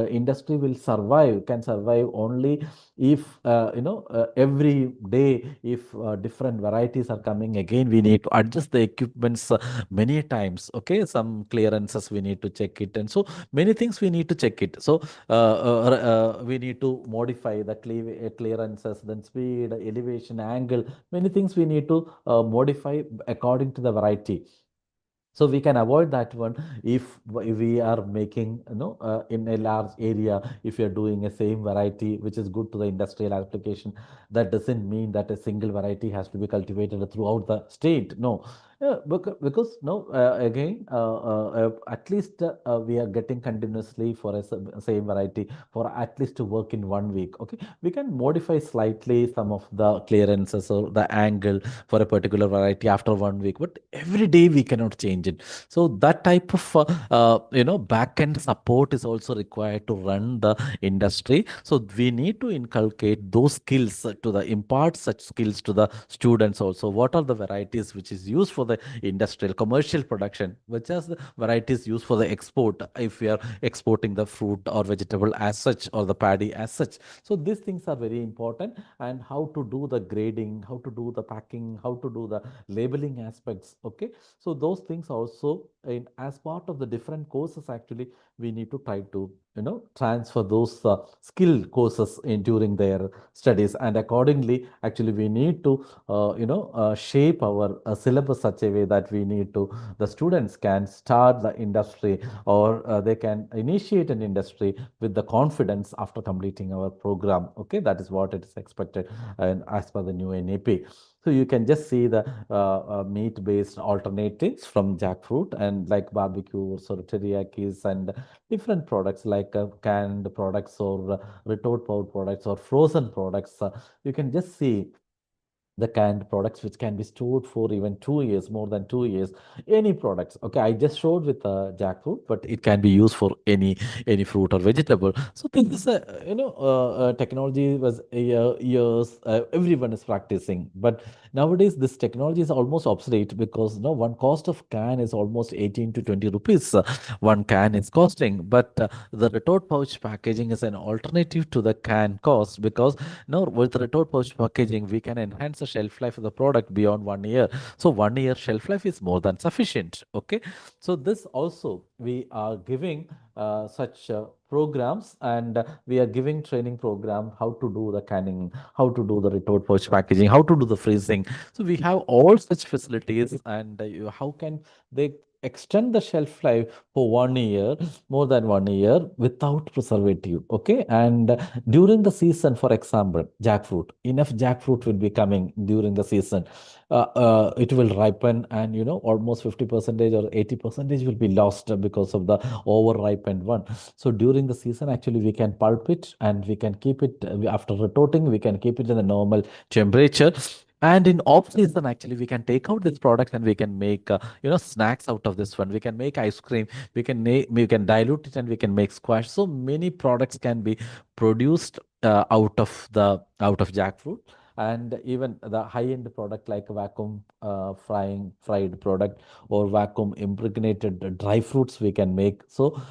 industry will survive, can survive only if every day if different varieties are coming again, we need to adjust the equipments many times. Okay, some clearances we need to check it, and so many things we need to check it. So we need to modify the clearances, then speed, elevation, angle, many things we need to modify according to the variety. So we can avoid that one if we are making, in a large area, if you're doing a same variety which is good to the industrial application, that doesn't mean that a single variety has to be cultivated throughout the state. No. Yeah, because no, again, at least we are getting continuously for a same variety for at least to work in 1 week. Okay, we can modify slightly some of the clearances or the angle for a particular variety after 1 week, but every day we cannot change it. So that type of back end support is also required to run the industry. So we need to inculcate those skills to the impart such skills to the students also. What are the varieties which is used for the industrial commercial production, which are the varieties used for the export, if we are exporting the fruit or vegetable as such or the paddy as such. So these things are very important, and how to do the grading, how to do the packing, how to do the labeling aspects. Okay, so those things also in as part of the different courses actually we need to try to transfer those skill courses in during their studies, and accordingly actually we need to shape our syllabus such a way that we need to the students can start the industry, or they can initiate an industry with the confidence after completing our program. Okay, that is what it is expected and as per the new NAP. So you can just see the meat-based alternatives from jackfruit, and like barbecue or teriyakis and different products like canned products or retort poured products or frozen products. You can just see the canned products which can be stored for even 2 years, more than 2 years. Any products. Okay, I just showed with jackfruit, but it can be used for any fruit or vegetable. So this is a technology was years everyone is practicing, but nowadays this technology is almost obsolete because no one cost of can is almost 18 to 20 rupees. One can is costing, but the retort pouch packaging is an alternative to the can cost, because now, with retort pouch packaging, we can enhance the shelf life of the product beyond 1 year. So 1 year shelf life is more than sufficient. Okay. So this also we are giving such programs, and we are giving training program how to do the canning, how to do the retort pouch packaging, how to do the freezing. So we have all such facilities, and how can they extend the shelf life for 1 year, more than 1 year without preservative. Okay, and during the season, for example, jackfruit, enough jackfruit will be coming during the season. It will ripen, and almost 50 percentage or 80 percentage will be lost because of the over ripened one. So during the season, actually, we can pulp it and we can keep it after retorting, we can keep it in the normal temperature. And in off season, actually, we can take out this product and we can make snacks out of this one. We can make ice cream. We can dilute it and we can make squash. So many products can be produced out of jackfruit. And even the high-end product like vacuum fried product or vacuum impregnated dry fruits we can make. So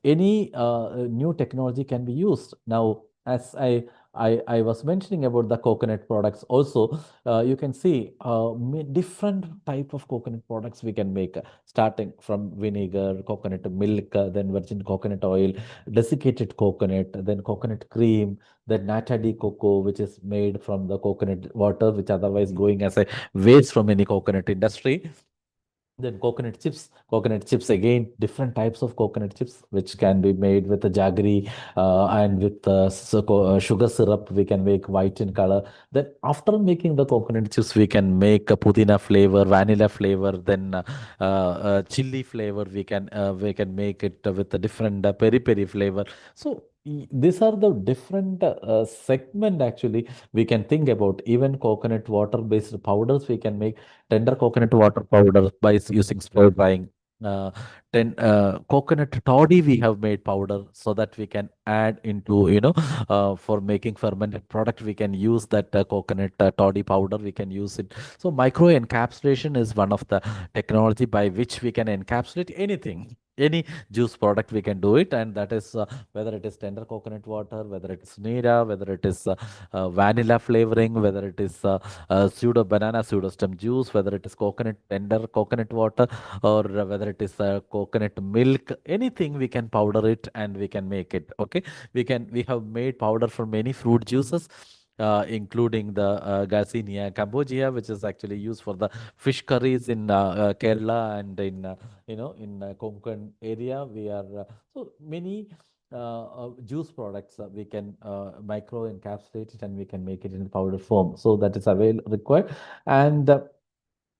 any new technology can be used. Now, as I was mentioning about the coconut products also, you can see different type of coconut products we can make, starting from vinegar, coconut milk, then virgin coconut oil, desiccated coconut, then coconut cream, then nata de coco, which is made from the coconut water, which otherwise going as a waste from any coconut industry. Then coconut chips again, different types of coconut chips which can be made with the jaggery and with sugar syrup. We can make white in color. Then after making the coconut chips, we can make a pudina flavor, vanilla flavor, then chili flavor. We can make it with a different peri peri flavor. So these are the different segment actually we can think about. Even coconut water based powders we can make, tender coconut water powder by using spray drying. Uh, Coconut toddy we have made powder so that we can add into, for making fermented product, we can use that coconut toddy powder, we can use it. So micro encapsulation is one of the technology by which we can encapsulate anything. Any juice product we can do it, and that is whether it is tender coconut water, whether it is nira, whether it is vanilla flavoring, whether it is pseudo banana, pseudo stem juice, whether it is coconut tender coconut water, or whether it is coconut milk, anything we can powder it and we can make it. Okay, we have made powder for many fruit juices. Including the Garcinia cambogia, which is actually used for the fish curries in Kerala and in Konkan area. We are so many juice products we can micro encapsulate it and we can make it in powder form. So that is required. And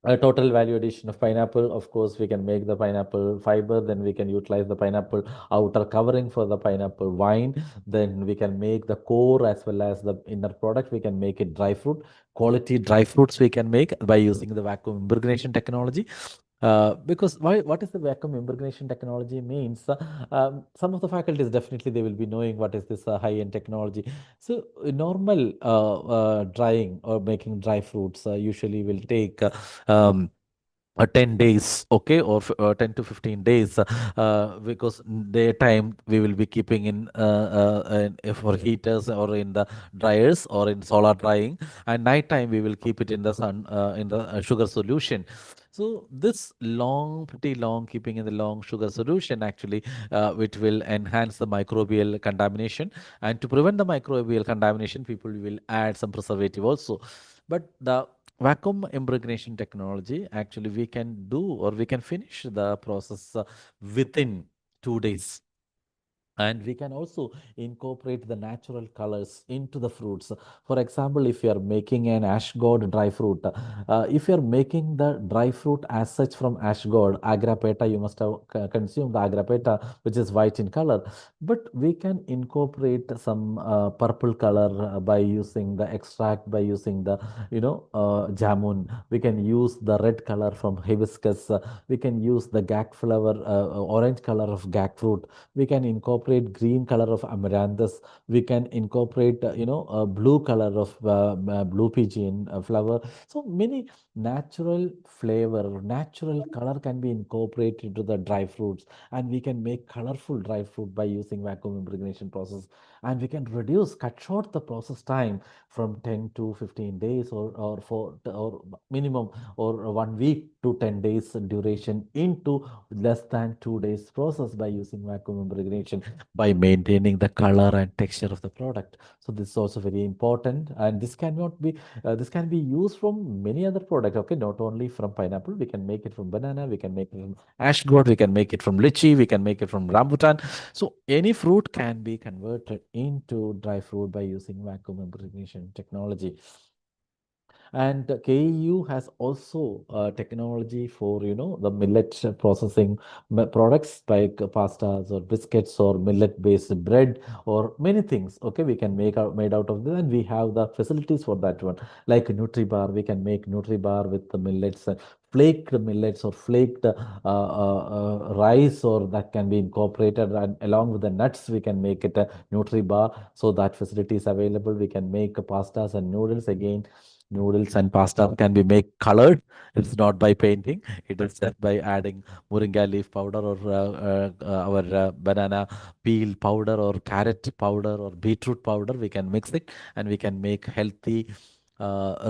a total value addition of pineapple, of course, we can make the pineapple fiber, then we can utilize the pineapple outer covering for the pineapple wine, then we can make the core as well as the inner product. We can make it dry fruit, quality dry fruits we can make by using the vacuum impregnation technology. Because why? What is the vacuum impregnation technology means? Some of the faculties definitely they will be knowing what is this high-end technology. So normal drying or making dry fruits usually will take 10 days, okay, or 10 to 15 days, because daytime we will be keeping for heaters or in the dryers or in solar drying, and nighttime we will keep it in the sun, in the sugar solution. So this pretty long keeping in the long sugar solution actually, which will enhance the microbial contamination. And to prevent the microbial contamination, people will add some preservative also. But the vacuum impregnation technology, actually, we can do or we can finish the process within 2 days. And we can also incorporate the natural colors into the fruits. For example, if you are making an ash gourd dry fruit, if you are making the dry fruit as such from ash gourd, agrapeta, you must have consumed the agrapeta, which is white in color. But we can incorporate some purple color by using the extract, by using the, jamun. We can use the red color from hibiscus. We can use the gag flower, orange color of gag fruit. We can incorporate green color of amaranthus. We can incorporate a blue color of blue pigeon flower. So many natural flavor, natural color can be incorporated into the dry fruits, and we can make colorful dry fruit by using vacuum impregnation process. And we can cut short the process time from 10 to 15 days, or minimum, or 1 week to 10 days duration into less than 2 days process by using vacuum impregnation, by maintaining the color and texture of the product. So this is also very important, and this can be used from many other products. Okay, not only from pineapple, we can make it from banana, we can make it from ash gourd, we can make it from lychee, we can make it from rambutan. So any fruit can be converted into dry fruit by using vacuum impregnation technology. And KEU has also technology for the millet processing products like pastas or biscuits or millet-based bread or many things. Okay, we can made out of this, and we have the facilities for that one. Like NutriBar, we can make NutriBar with the millets. flaked millets or flaked rice, or that can be incorporated, and along with the nuts we can make it a nutri bar. So that facility is available. We can make pastas and noodles. Again, noodles and pasta can be made colored. It's not by painting. It is just by adding moringa leaf powder, or our banana peel powder, or carrot powder, or beetroot powder. We can mix it and we can make healthy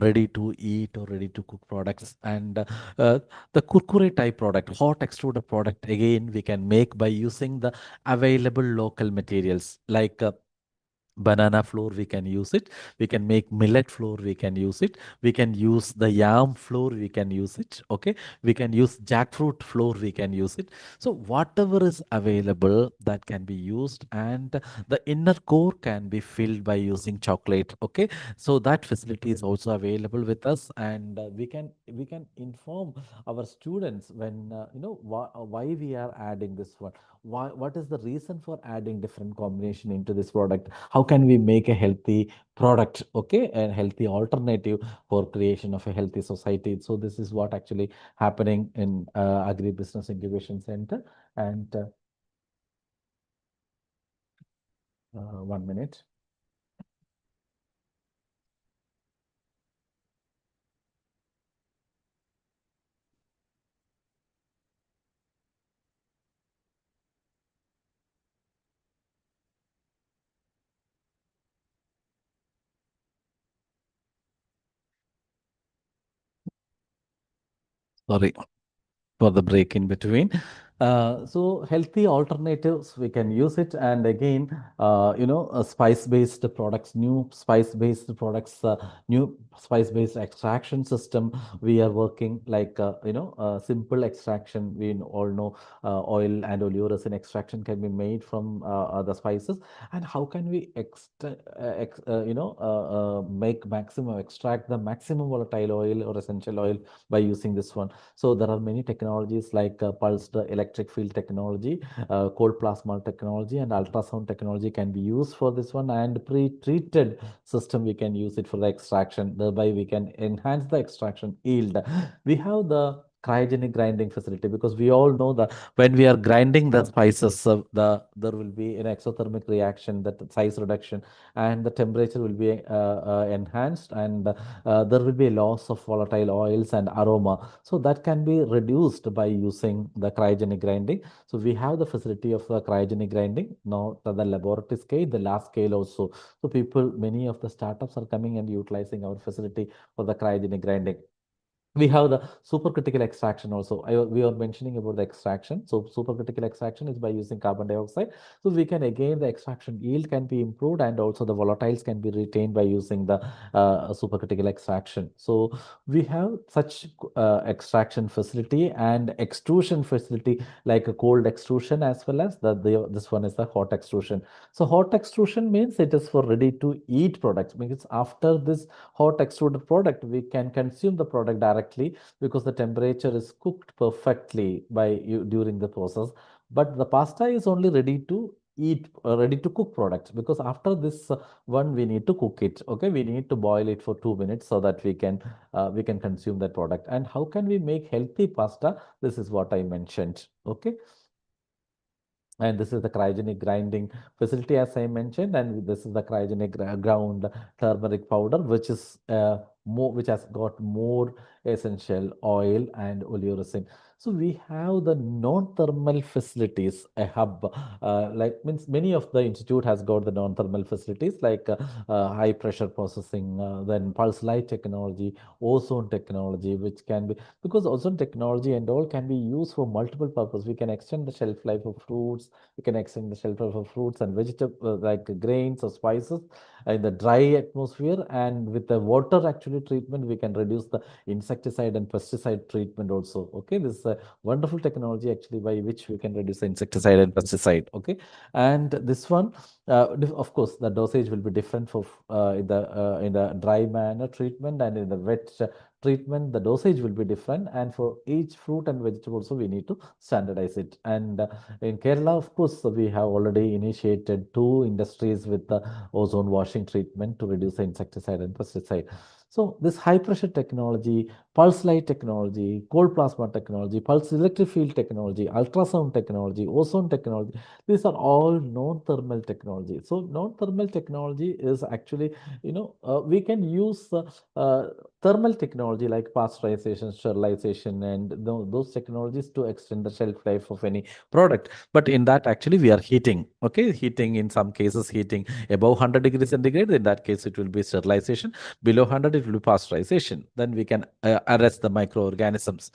ready to eat or ready to cook products. And the kurkure type product, hot extruded product, again we can make by using the available local materials, like banana flour, we can use it. We can make millet flour, we can use it. We can use the yam flour, we can use it. Okay, we can use jackfruit flour, we can use it. So whatever is available, that can be used, and the inner core can be filled by using chocolate. Okay, so that facility is also available with us, and we can inform our students when why we are adding this one, what is the reason for adding different combination into this product, how can we make a healthy product, okay, a healthy alternative for creation of a healthy society. So this is what actually happening in agribusiness incubation center. And 1 minute. Sorry for the break in between. So healthy alternatives, we can use it. And again, spice-based products, new spice-based products, new spice-based extraction system. We are working like, simple extraction. We all know oil and oleoresin extraction can be made from the spices. And how can we make maximum, extract the maximum volatile oil or essential oil by using this one. So there are many technologies like pulsed electric field technology, cold plasma technology, and ultrasound technology can be used for this one. And pre-treated system, we can use it for the extraction. Thereby, we can enhance the extraction yield. We have the cryogenic grinding facility, because we all know that when we are grinding the spices, there will be an exothermic reaction, that size reduction, and the temperature will be enhanced, and there will be a loss of volatile oils and aroma. So that can be reduced by using the cryogenic grinding. So we have the facility of the cryogenic grinding now at the laboratory scale, the lab scale also. So many of the startups are coming and utilizing our facility for the cryogenic grinding. We have the supercritical extraction also. We are mentioning about the extraction. So supercritical extraction is by using carbon dioxide. So we can, again, the extraction yield can be improved, and also the volatiles can be retained by using the supercritical extraction. So we have such extraction facility and extrusion facility, like a cold extrusion, as well as this one is the hot extrusion. So hot extrusion means it is for ready to eat products, because after this hot extruded product, we can consume the product directly, because the temperature is cooked perfectly by you during the process. But the pasta is only ready to eat, ready to cook product, because after this one we need to cook it. Okay, we need to boil it for 2 minutes so that we can consume that product. And how can we make healthy pasta? This is what I mentioned. Okay. And this is the cryogenic grinding facility, as I mentioned, and this is the cryogenic ground turmeric powder, which has got more essential oil and oleoresin. So we have the non-thermal facilities, a hub, like means many of the institute has got the non-thermal facilities, like high pressure processing, then pulse light technology, ozone technology, which can be, because ozone technology and all can be used for multiple purposes. We can extend the shelf life of fruits, we can extend the shelf life of fruits and vegetables, like grains or spices in the dry atmosphere. And with the water actually treatment, we can reduce the insecticide and pesticide treatment also. Okay, this is a wonderful technology actually, by which we can reduce the insecticide and pesticide. Okay, and this one, of course, the dosage will be different for in the dry manner treatment, and in the wet treatment, the dosage will be different. And for each fruit and vegetable also, we need to standardize it. And in Kerala, of course, we have already initiated 2 industries with the ozone washing treatment to reduce the insecticide and pesticide. So this high pressure technology, pulse light technology, cold plasma technology, pulse electric field technology, ultrasound technology, ozone technology, these are all non-thermal technology. So non-thermal technology is actually, we can use thermal technology like pasteurization, sterilization, and those technologies to extend the shelf life of any product. But in that, actually, we are heating. Okay, heating in some cases, heating above 100 degrees centigrade. In that case, it will be sterilization. Below 100, it will be pasteurization. Then we can arrest the microorganisms.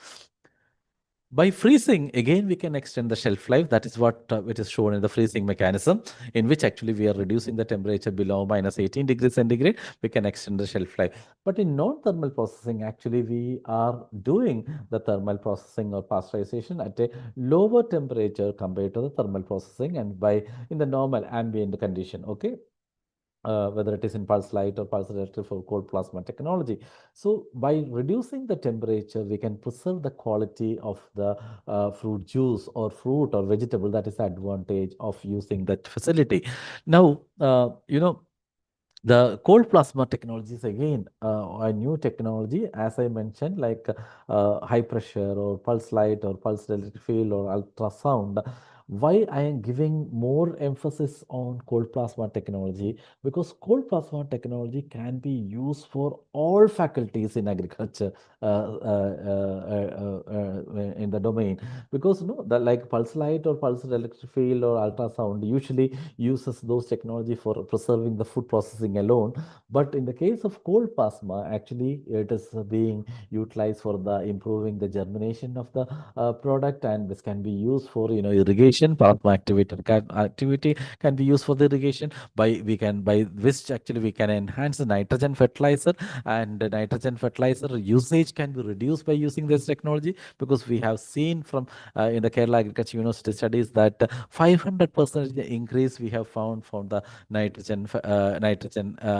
By freezing, again, we can extend the shelf life. That is what it is shown in the freezing mechanism, in which actually we are reducing the temperature below minus 18 degrees centigrade. We can extend the shelf life. But in non-thermal processing, actually, we are doing the thermal processing or pasteurization at a lower temperature compared to the thermal processing, and by in the normal ambient condition. Okay. Whether it is in pulse light or pulse electric or cold plasma technology. So by reducing the temperature, we can preserve the quality of the fruit juice or fruit or vegetable. That is the advantage of using that facility. Now, the cold plasma technology is again a new technology, as I mentioned, like high pressure or pulse light or pulse electric field or ultrasound. Why I am giving more emphasis on cold plasma technology? Because cold plasma technology can be used for all faculties in agriculture in the domain. Because the like pulse light or pulse electric field or ultrasound usually uses those technology for preserving the food processing alone. But in the case of cold plasma, actually it is being utilized for the improving the germination of the product, and this can be used for irrigation. Plasma activity can be used for the irrigation. By which actually we can enhance the nitrogen fertilizer, and the nitrogen fertilizer usage can be reduced by using this technology, because we have seen from in the Kerala Agriculture University studies that 500% increase we have found from the nitrogen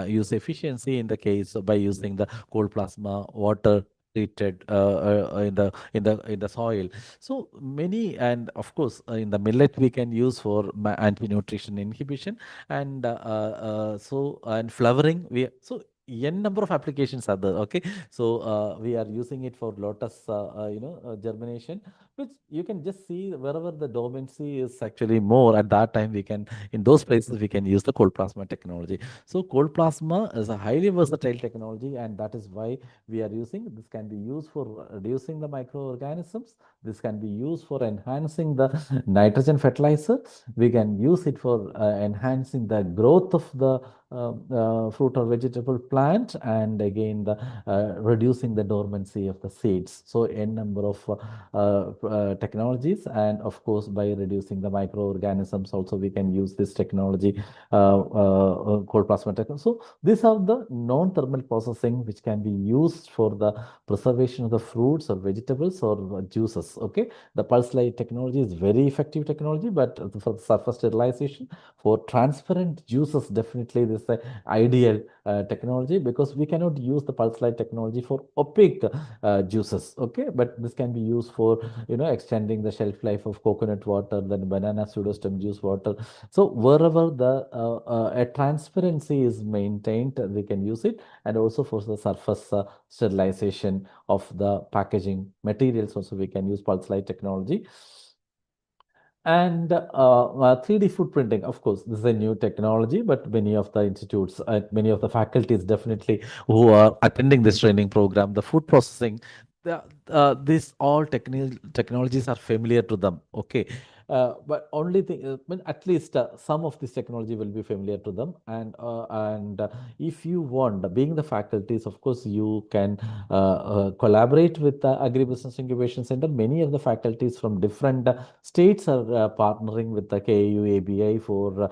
use efficiency in the case by using the cold plasma water treated in the soil. So many, and of course in the millet we can use for anti-nutrition inhibition, and and flowering n number of applications are there. Okay, so we are using it for lotus germination, which you can just see wherever the dormancy is actually more. At that time, we can, in those places, we can use the cold plasma technology. So cold plasma is a highly versatile technology, and that is why we are using. This can be used for reducing the microorganisms. This can be used for enhancing the nitrogen fertilizer. We can use it for enhancing the growth of the fruit or vegetable plant, and again the reducing the dormancy of the seeds. So n number of technologies, and of course by reducing the microorganisms also we can use this technology, cold plasma technology. So these are the non-thermal processing which can be used for the preservation of the fruits or vegetables or juices. Okay, the pulse light technology is very effective technology, but for surface sterilization, for transparent juices, definitely this is the ideal technology, because we cannot use the pulse light technology for opaque juices. Okay, but this can be used for extending the shelf life of coconut water, then banana pseudostem juice water. So wherever the a transparency is maintained, we can use it, and also for the surface sterilization of the packaging materials also we can use pulse light technology. And 3D footprinting, of course, this is a new technology, but many of the institutes, many of the faculties definitely who are attending this training program, the food processing, these all technologies are familiar to them. Okay. But only thing, at least some of this technology will be familiar to them. And if you want, being the faculties, of course, you can collaborate with the Agribusiness Incubation Center. Many of the faculties from different states are partnering with the KAU ABI for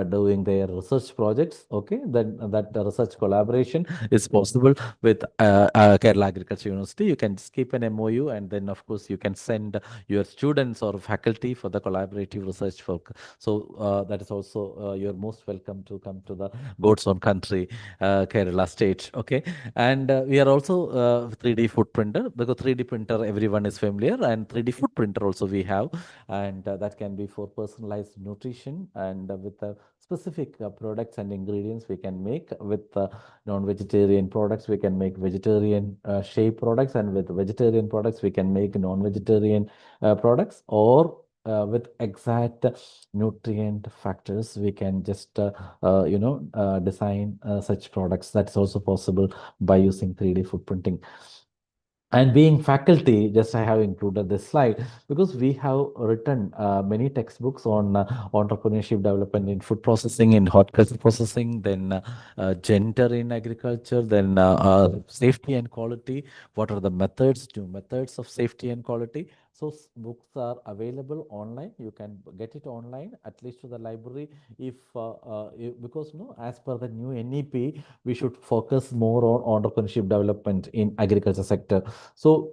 doing their research projects. Okay, then that research collaboration is possible with Kerala Agriculture University. You can just keep an MOU, and then of course you can send your students or faculty for the the collaborative research work. So that is also you're most welcome to come to the God's own country, Kerala state. Okay, and we are also 3D food printer, because 3D printer everyone is familiar, and 3D food printer also we have, and that can be for personalized nutrition, and with specific products and ingredients we can make. With non-vegetarian products we can make vegetarian shape products, and with vegetarian products we can make non-vegetarian products, or with exact nutrient factors we can just design such products. That's also possible by using 3D food printing. And being faculty, just I have included this slide because we have written many textbooks on entrepreneurship development in food processing, in horticulture processing, then gender in agriculture, then safety and quality. What are the methods, new methods of safety and quality? So books are available online. You can get it online, at least to the library. Because as per the new NEP, we should focus more on entrepreneurship development in agriculture sector. So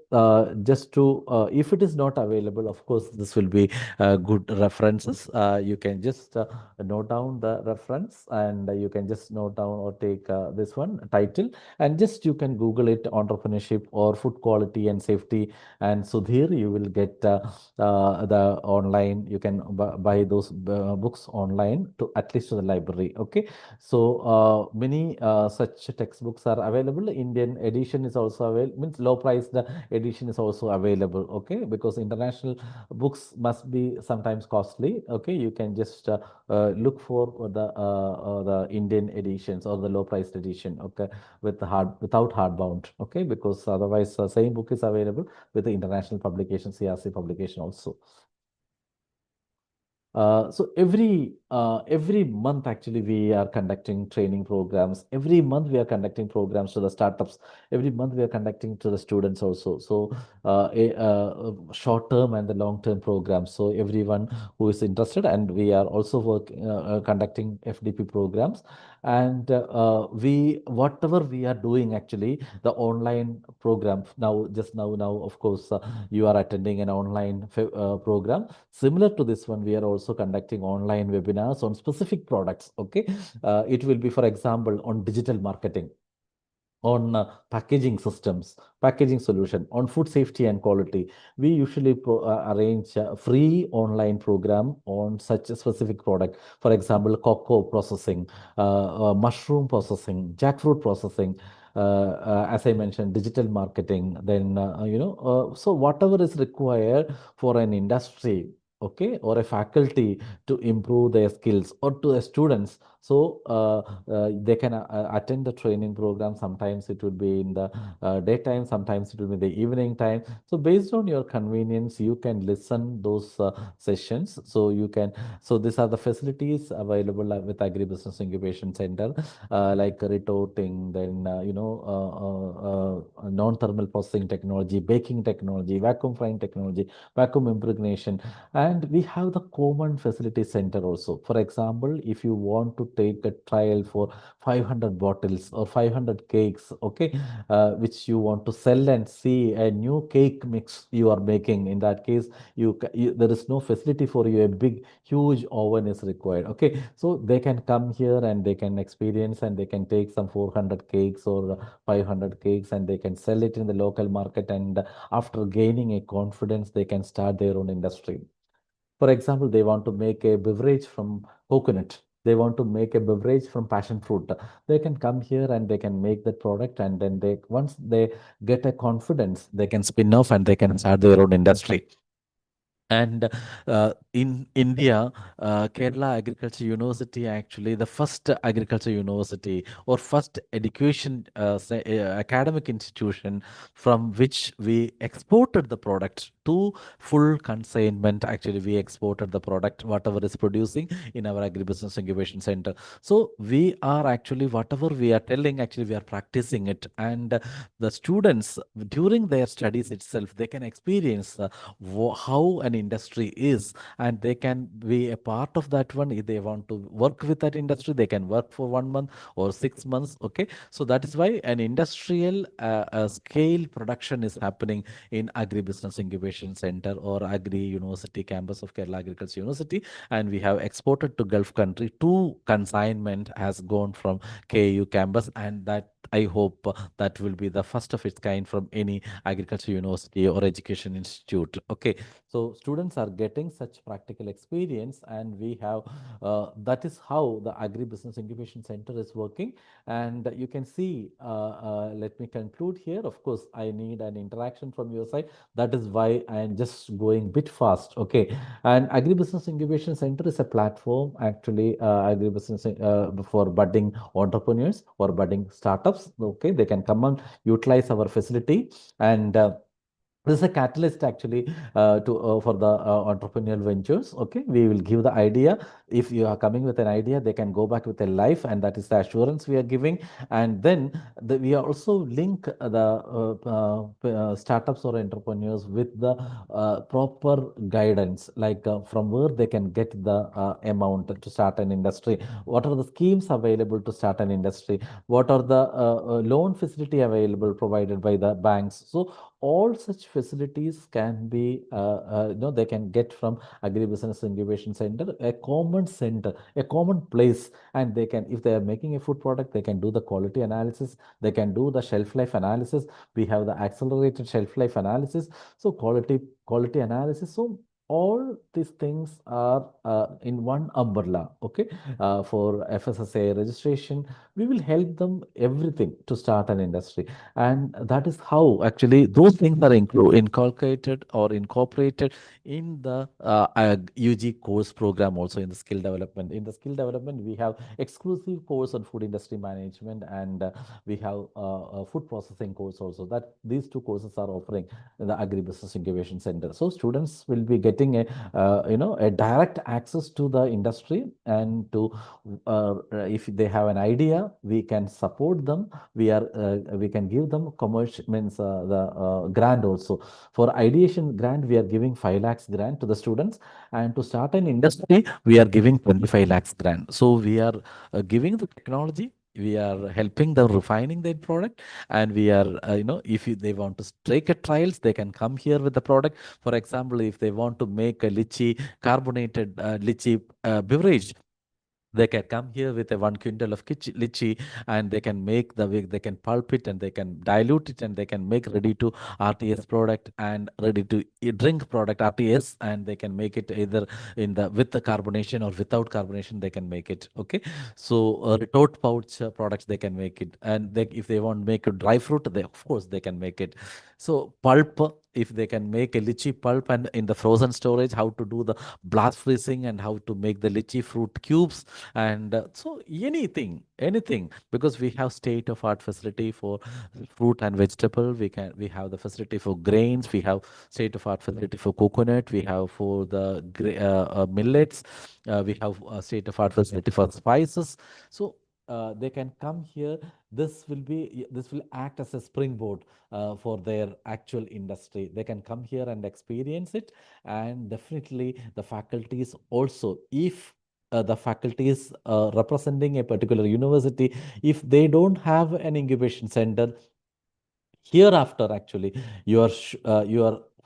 just to, if it is not available, of course, this will be good references. You can just note down the reference, and you can just note down or take this one title, and just you can Google it, entrepreneurship or food quality and safety. And Sudhir, you will get the online, you can buy those books online to at least to the library. Okay. So many such textbooks are available. Indian edition is also available, means low priced edition is also available. Okay, because international books must be sometimes costly. Okay, you can just look for the Indian editions or the low priced edition. Okay, without hardbound. Okay, because otherwise same book is available with the international publication, CRC publication also. So every month actually we are conducting training programs. Every month we are conducting programs to the startups. Every month we are conducting to the students also. So short term and the long term programs. So everyone who is interested, and we are also conducting FDP programs. And whatever we are doing actually, the online program now of course you are attending an online program. Similar to this one, we are also conducting online webinars on specific products. Okay, it will be, for example, on digital marketing, on packaging systems, packaging solution, on food safety and quality. We usually arrange a free online program on such a specific product. For example, cocoa processing, mushroom processing, jackfruit processing, as I mentioned, digital marketing. Then, so whatever is required for an industry, okay, or a faculty to improve their skills, or to the students, so they can attend the training program. Sometimes it would be in the daytime, sometimes it will be the evening time. So based on your convenience, you can listen those sessions. So you can, so these are the facilities available with Agribusiness Incubation Center, like retorting, then non-thermal processing technology, baking technology, vacuum frying technology, vacuum impregnation. And we have the common facility center also. For example, if you want to take a trial for 500 bottles or 500 cakes, okay, which you want to sell and see a new cake mix you are making, in that case, there is no facility for you. A big, huge oven is required. Okay, so they can come here and they can experience, and they can take some 400 cakes or 500 cakes, and they can sell it in the local market. And after gaining a confidence, they can start their own industry. For example, they want to make a beverage from coconut. They want to make a beverage from passion fruit. They can come here and they can make that product, and then once they get a confidence, they can spin off and they can start their own industry. And in India, Kerala Agriculture University, actually the first agriculture university or first education academic institution from which we exported the product to full consignment. Actually, we exported the product, whatever is producing in our Agribusiness Incubation Center. So we are actually, whatever we are telling, actually we are practicing it. And the students, during their studies itself, they can experience how an industry is, and they can be a part of that one. If they want to work with that industry, they can work for 1 month or 6 months. Okay, so that is why an industrial scale production is happening in Agribusiness Incubation Center or Agri University campus of Kerala Agriculture University, and we have exported to Gulf country. To consignment has gone from KU campus, and that I hope that will be the first of its kind from any agriculture university or education institute. Okay, so students are getting such practical experience, and we have that is how the Agribusiness Incubation Center is working. And you can see, let me conclude here. Of course, I need an interaction from your side. That is why I am just going bit fast. Okay, and Agribusiness Incubation Center is a platform actually, agribusiness for budding entrepreneurs or budding startups. Okay, they can come and utilize our facility, and this is a catalyst actually to for the entrepreneurial ventures. Okay, we will give the idea. If you are coming with an idea, they can go back with a life, and that is the assurance we are giving. And then we are also link the startups or entrepreneurs with the proper guidance, like from where they can get the amount to start an industry, what are the schemes available to start an industry, what are the loan facility available provided by the banks. So all such facilities can be, they can get from Agribusiness Incubation Center, a common center, a common place, and they can, if they are making a food product, they can do the quality analysis, they can do the shelf life analysis. We have the accelerated shelf life analysis, so quality analysis. So all these things are in one umbrella. Okay, for FSSAI registration, we will help them everything to start an industry. And that is how actually those things are inculcated or incorporated in the UG course program, also in the skill development. In the skill development, we have exclusive course on food industry management, and we have a food processing course also. That these two courses are offering in the Agribusiness Incubation Center. So students will be getting a a direct access to the industry, and to if they have an idea, we can support them. We can give them commercial, means the grant also. For ideation grant, we are giving 5 lakhs grant to the students, and to start an industry, we are giving 25 lakhs grant. So we are giving the technology, we are helping them refining their product, and we are if they want to take a trials, they can come here with the product. For example, if they want to make a lychee carbonated lychee beverage, they can come here with a 1 quintal of lychee, and they can make they can pulp it, and they can dilute it, and they can make ready to RTS product and ready to drink product RTS, and they can make it either in the with the carbonation or without carbonation, they can make it. Okay, so retort pouch products, they can make it. And if they want to make a dry fruit, they of course they can make it. So pulp, if they can make a lychee pulp, and in the frozen storage, how to do the blast freezing, and how to make the lychee fruit cubes, and so anything, because we have state of art facility for fruit and vegetable. We have the facility for grains, we have state of art facility for coconut, we have for the millets, we have state of art facility for spices. So they can come here. This will act as a springboard for their actual industry. They can come here and experience it. And definitely the faculties also, if the faculties representing a particular university, if they don't have an incubation center, hereafter actually your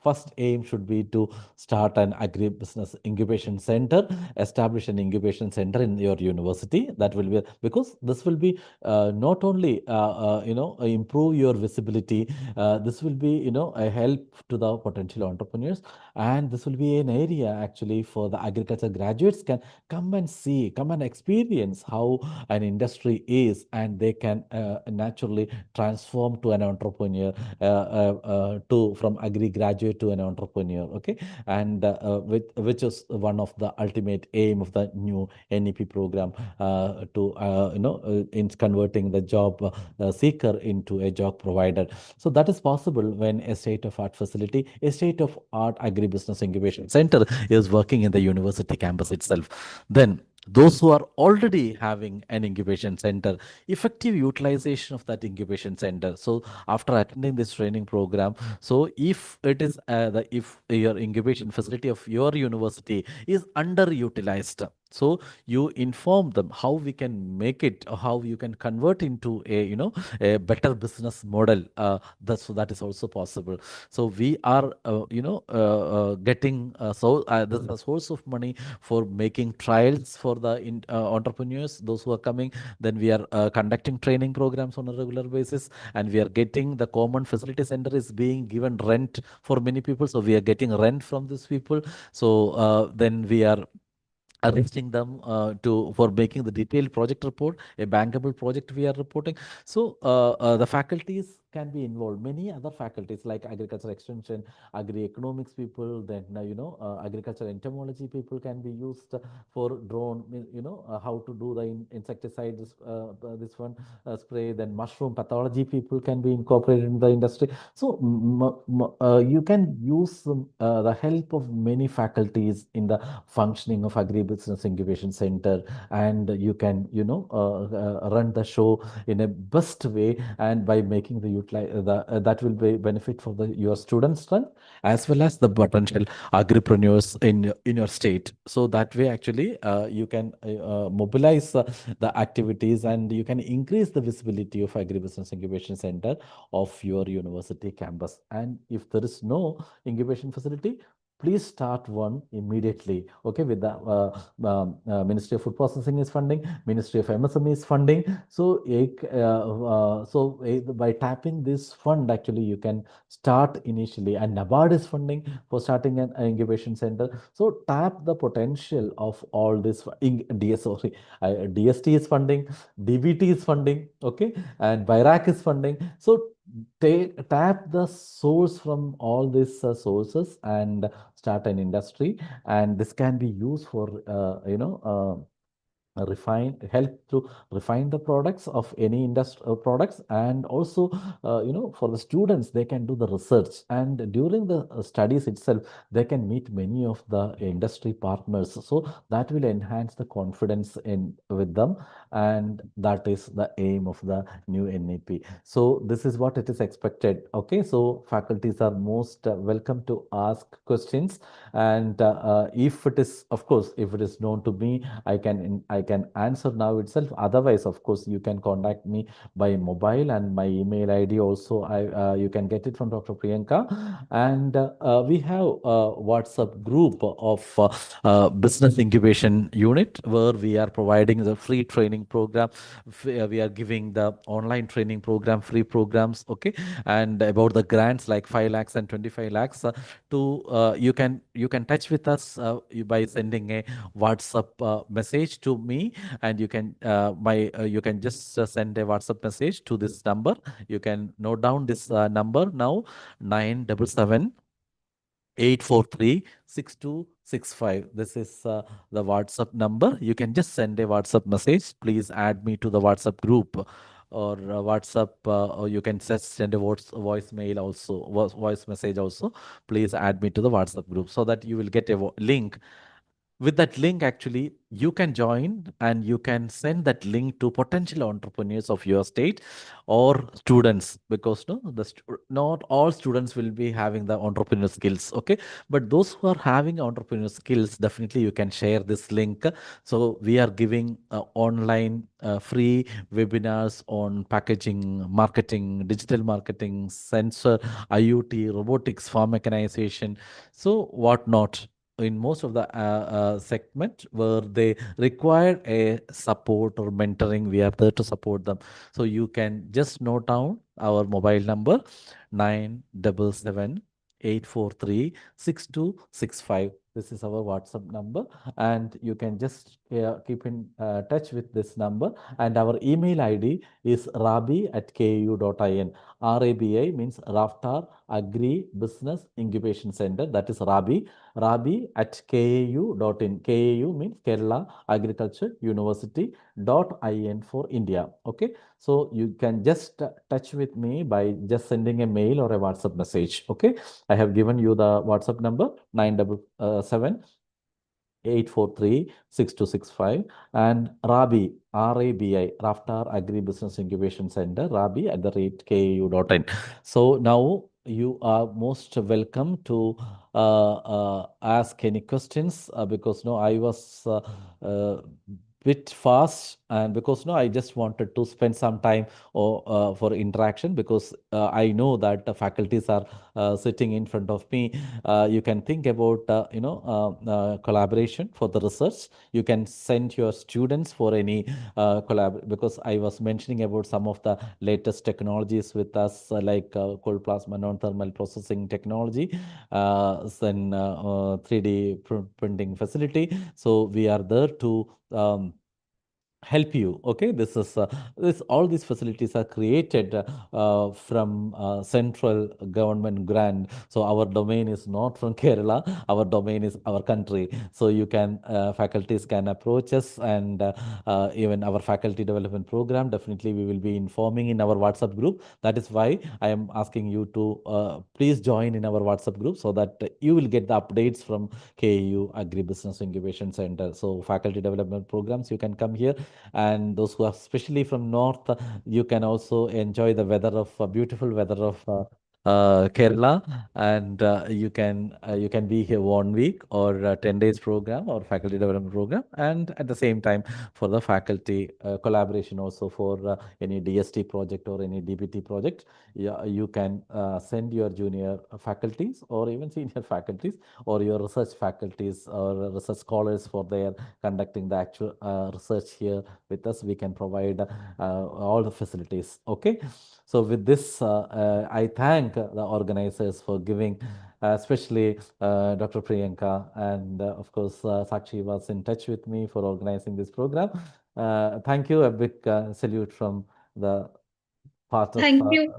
first aim should be to start an agribusiness incubation center, establish an incubation center in your university. That will be, because this will be not only improve your visibility, this will be a help to the potential entrepreneurs, and this will be an area actually for the agriculture graduates can come and see, come and experience how an industry is, and they can naturally transform to an entrepreneur, to from agri graduate to an entrepreneur. Okay, and which is one of the ultimate aim of the new NEP program, to in converting the job seeker into a job provider. So that is possible when a state of art facility, a state of art agribusiness incubation center is working in the university campus itself. Then those who are already having an incubation center, effective utilization of that incubation center. So after attending this training program, so if it is if your incubation facility of your university is underutilized, so you inform them how we can make it, or how you can convert into a a better business model. So that is also possible. So we are getting this is a source of money for making trials for the entrepreneurs, those who are coming. Then we are conducting training programs on a regular basis, and we are getting the common facility center is being given rent for many people. So we are getting rent from these people. So then we are arranging them to for making the detailed project report, a bankable project we are reporting. So the faculties can be involved. Many other faculties like agriculture extension, agri economics people, then agriculture entomology people can be used for drone. How to do the insecticide, this one spray. Then mushroom pathology people can be incorporated in the industry. So you can use the help of many faculties in the functioning of agribusiness incubation center, and you can run the show in a best way, and by making the utilize that will be benefit for your student strength as well as the potential agripreneurs in your state. So that way actually you can mobilize the activities, and you can increase the visibility of agribusiness incubation center of your university campus. And if there is no incubation facility, please start one immediately. Okay, with the Ministry of Food Processing is funding, Ministry of MSME is funding. So by tapping this fund, actually you can start initially, and NABARD is funding for starting an incubation center. So tap the potential of all this. DST is funding, DBT is funding, okay, and BIRAC is funding. So tap the source from all these sources and start an industry, and this can be used for help to refine the products of any industry products. And also for the students, they can do the research, and during the studies itself they can meet many of the industry partners. So that will enhance the confidence in with them, and that is the aim of the new NEP. So this is what it is expected. Okay, so faculties are most welcome to ask questions, and if it is, of course, if it is known to me, I can answer now itself. Otherwise, of course, you can contact me by mobile, and my email ID also you can get it from Dr. Priyanka. And we have a WhatsApp group of business incubation unit, where we are providing the free training program. We are giving the online training program, free programs, okay, and about the grants like 5 lakhs and 25 lakhs. You can touch with us by sending a WhatsApp message to me, and you can just send a WhatsApp message to this number. You can note down this number now: 977 843 6265. This is the WhatsApp number. You can just send a WhatsApp message. Please add me to the WhatsApp group, or WhatsApp, or you can just send a voicemail also, voice message also. Please add me to the WhatsApp group, so that you will get a link. With that link, actually you can join, and you can send that link to potential entrepreneurs of your state or students, because no not all students will be having the entrepreneur skills, okay, but those who are having entrepreneur skills, definitely you can share this link. So we are giving online free webinars on packaging, marketing, digital marketing, sensor, IoT, robotics, farm mechanization, so whatnot, in most of the segment where they require a support or mentoring. We are there to support them. So you can just note down our mobile number: 977 843 6265. This is our WhatsApp number, and you can just keep in touch with this number. And our email ID is rabi@ku.in. RABI means Raftar Agri Business Incubation Center. That is rabi@kau.in. KAU means Kerala Agriculture University .in for India. Okay, so you can just touch with me by just sending a mail or a WhatsApp message. Okay, I have given you the WhatsApp number: 977 843-6265, and Rabi, RABI, Raftar Agribusiness Incubation Center, Rabi @KAU.in. So now you are most welcome to ask any questions because no, I was bit fast, and because no, I just wanted to spend some time for interaction, because I know that the faculties are sitting in front of me. You can think about collaboration for the research. You can send your students for any collab, because I was mentioning about some of the latest technologies with us, like cold plasma non-thermal processing technology, then 3D printing facility. So we are there to help you. Okay, this is this all these facilities are created from central government grant. So our domain is not from Kerala, our domain is our country. So you can faculties can approach us, and even our faculty development program, definitely we will be informing in our WhatsApp group. That is why I am asking you to please join in our WhatsApp group, so that you will get the updates from KU Agribusiness Incubation Center. So faculty development programs, you can come here, and those who are especially from north, you can also enjoy the weather of beautiful weather of Kerala, and you can be here 1 week or 10 days program or faculty development program, and at the same time for the faculty collaboration also for any DST project or any DBT project. Yeah, you can send your junior faculties or even senior faculties or your research faculties or research scholars for their conducting the actual research here with us. We can provide all the facilities. Okay, so with this I thank the organizers for giving, especially Dr. Priyanka, and of course Sakshi was in touch with me for organizing this program. Thank you. A big salute from the part of Thank you.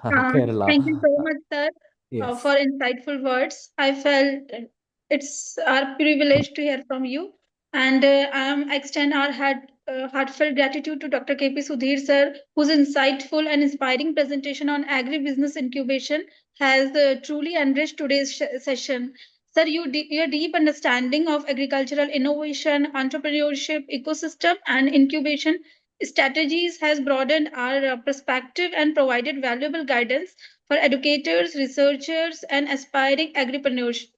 Kerala. Thank you so much, sir, Yes. for insightful words. I felt it's our privilege to hear from you, and I extend our heartfelt gratitude to Dr. KP Sudhir, sir, whose insightful and inspiring presentation on agribusiness incubation has truly enriched today's session. Sir, your deep understanding of agricultural innovation, entrepreneurship, ecosystem, and incubation strategies has broadened our perspective and provided valuable guidance for educators, researchers, and aspiring agripreneurs.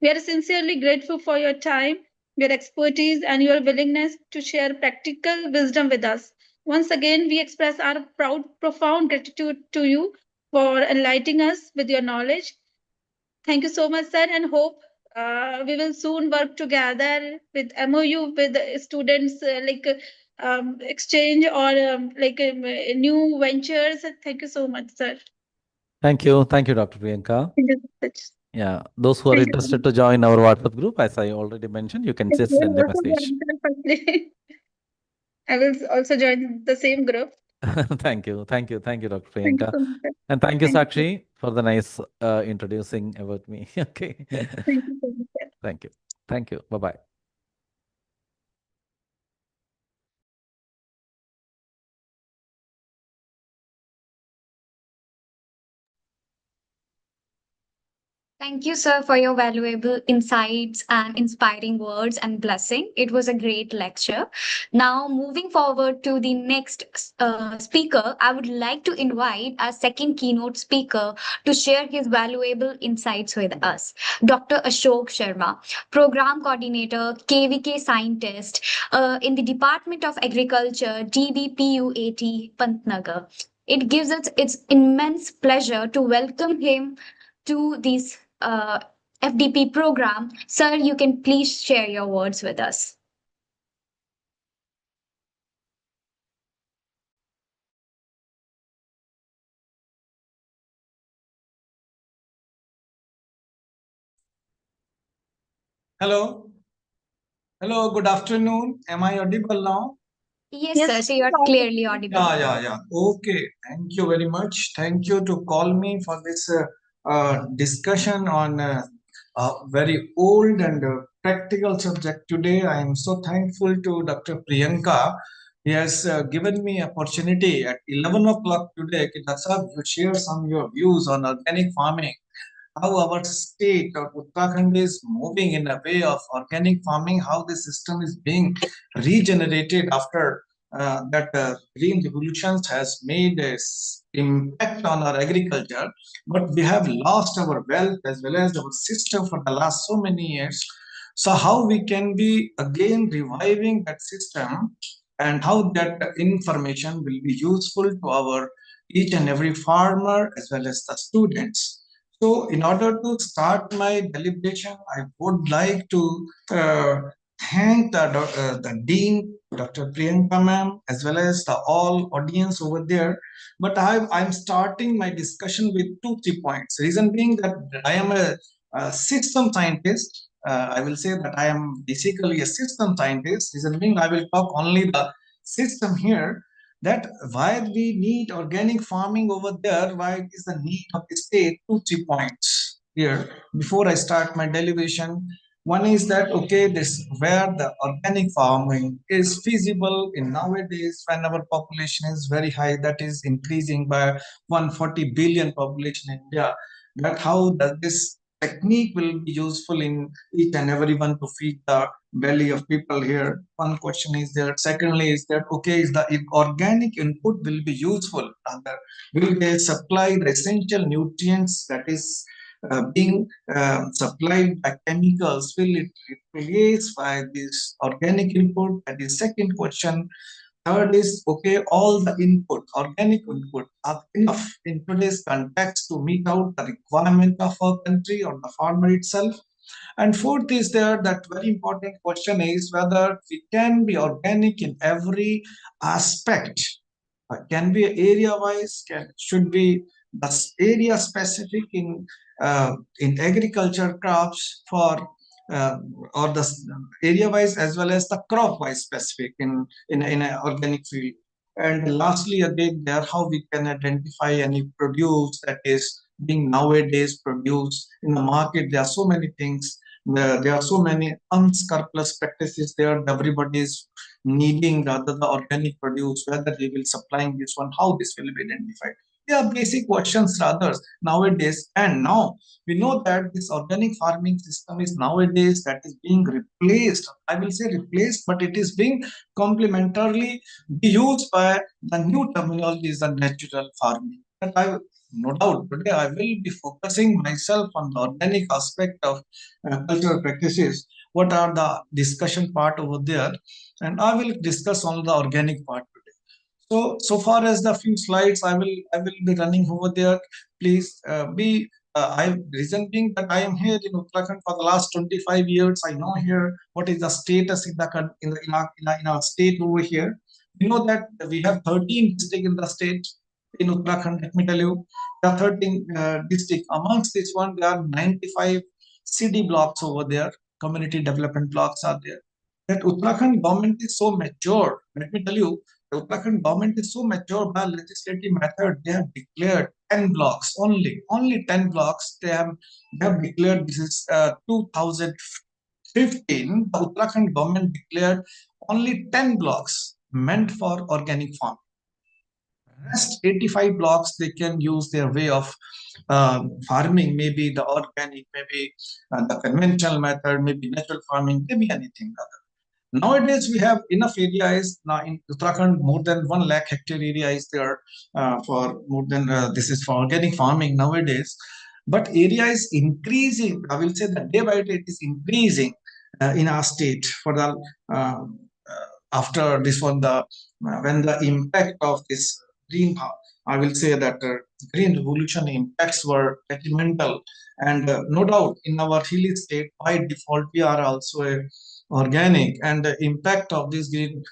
We are sincerely grateful for your time, your expertise, and your willingness to share practical wisdom with us. Once again, we express our profound gratitude to you for enlightening us with your knowledge. Thank you so much, sir, and hope we will soon work together with MOU with students exchange or new ventures. Thank you so much, sir. Thank you. Thank you, Dr. Priyanka. Thank you so much. Yeah, those who are Thank you so interested much. to join our WhatsApp group, as I already mentioned, you can Yes, just we send a will also message. join, sir, firstly. I will also join the same group. Thank you. Thank you. Thank you, Dr. Thank you Priyanka. so much, sir. And thank you, Thank you. Sakshi, for the nice introducing about me. Okay. Thank you so much, sir. Thank you. Thank you. Bye-bye. Thank you, sir, for your valuable insights and inspiring words and blessing. It was a great lecture. Now, moving forward to the next speaker, I would like to invite our second keynote speaker to share his valuable insights with us. Dr. Ashok Sharma, Program Coordinator, KVK Scientist in the Department of Agriculture, DBPUAT, Pantnagar. It gives us its immense pleasure to welcome him to this FDP program. Sir, you can please share your words with us. Hello. Hello, good afternoon. Am I audible now? Yes, sir. Yes, So you are clearly audible. Yeah. Okay. Thank you very much. Thank you to call me for this discussion on a very old and practical subject today. I am so thankful to Dr. Priyanka. He has given me opportunity at 11 o'clock today. Ki, Dr. Sahab, you share some your views on organic farming. how our state of Uttarakhand is moving in a way of organic farming, how the system is being regenerated after that green revolutions has made a impact on our agriculture, but we have lost our wealth as well as our system for the last so many years. So how we can be again reviving that system, and how that information will be useful to our each and every farmer as well as the students. So in order to start my deliberation, I would like to thank the Dean, Dr. Priyanka ma'am, as well as the all audience over there. But I'm starting my discussion with 2 3 points. Reason being that I am a system scientist. I will say that I am basically a system scientist. Reason being, I will talk only the system here. That why we need organic farming over there, why is the need of the state. 2 3 points here before I start my deliberation. One is that okay, this where the organic farming is feasible in nowadays when our population is very high, that is increasing by 140 billion population in India. That how does this technique will be useful in each and everyone to feed the belly of people here. One question is there. Secondly, is that okay? Is the organic input will be useful? Will they supply the essential nutrients that is being supplied by chemicals? Will it replace by this organic input? That is second question. Third is okay, all the input, organic input, are enough in today's context to meet out the requirement of our country or the farmer itself. And fourth is there that very important question is whether we can be organic in every aspect. Can be area wise, should be the area specific in agriculture crops for uh, or the area wise as well as the crop wise specific in an organic field. And lastly, again, there how we can identify any produce that is being nowadays produced in the market. There are so many things. There are so many unscrupulous practices there. Everybody is needing rather the organic produce, whether they will supplying this one, how this will be identified. They are basic questions rather nowadays. And now we know that this organic farming system is nowadays that is being replaced. I will say replaced, but it is being complementarily be used by the new terminologies and natural farming. And I no doubt today I will be focusing myself on the organic aspect of cultural practices. What are the discussion part over there? And I will discuss on the organic part today. So far as the few slides, I will be running over there. Please be. I reason being that I am here in Uttarakhand for the last 25 years. I know here what is the status in the in our state over here. You know that we have 13 districts in the state in Uttarakhand. Let me tell you, there are 13 districts. Amongst this one, there are 95 CD blocks over there. Community development blocks are there. That Uttarakhand government is so mature. Let me tell you, the Uttarakhand government is so mature by legislative method. They have declared 10 blocks only 10 blocks. They have declared this is 2015. The Uttarakhand government declared only 10 blocks meant for organic farm. Rest 85 blocks they can use their way of farming, maybe the organic, maybe the conventional method, maybe natural farming, maybe anything other. Nowadays, we have enough areas now in Uttarakhand. More than 1 lakh hectare area is there for more than this is for organic farming nowadays. But area is increasing. I will say that day by day it is increasing in our state for the after this one the when the impact of this green I will say that green revolution impacts were detrimental, and no doubt in our hilly state by default we are also a organic, and the impact of this green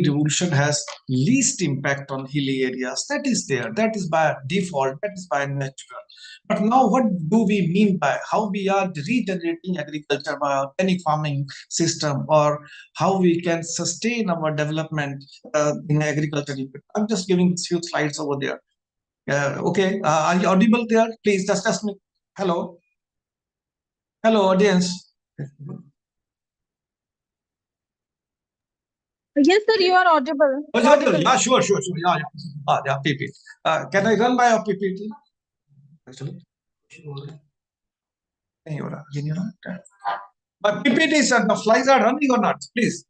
revolution has least impact on hilly areas. That is there, that is by default, that is by natural. But now what do we mean by how we are regenerating agriculture by organic farming system, or how we can sustain our development in agriculture? I'm just giving a few slides over there. Okay, are you audible there? Please just me. Hello. Hello, audience. Yes, sir, you are audible. Oh, yeah, sure. Yeah. Yeah, PPT. Can I run by a PPT? Actually, but PPT, sir, the slides are running or not? Please.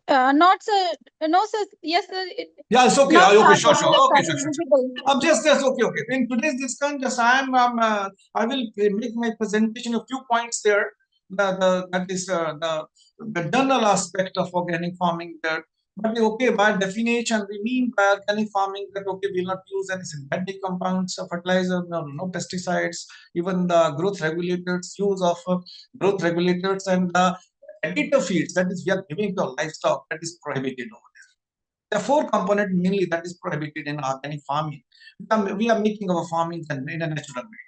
Not sir. No sir. Yes sir. Yeah, it's okay. Not Okay, our sure. Okay, slide is sure. visible. Just okay. In today's discussion, just I will make my presentation a few points there. That is the general aspect of organic farming there. But okay, by definition, we mean by organic farming that okay, we will not use any synthetic compounds, fertilizer, no pesticides, even the growth regulators, use of growth regulators and additive feeds, that is we are giving to livestock, that is prohibited over there. The four component mainly that is prohibited in organic farming. We are making our farming in a natural way.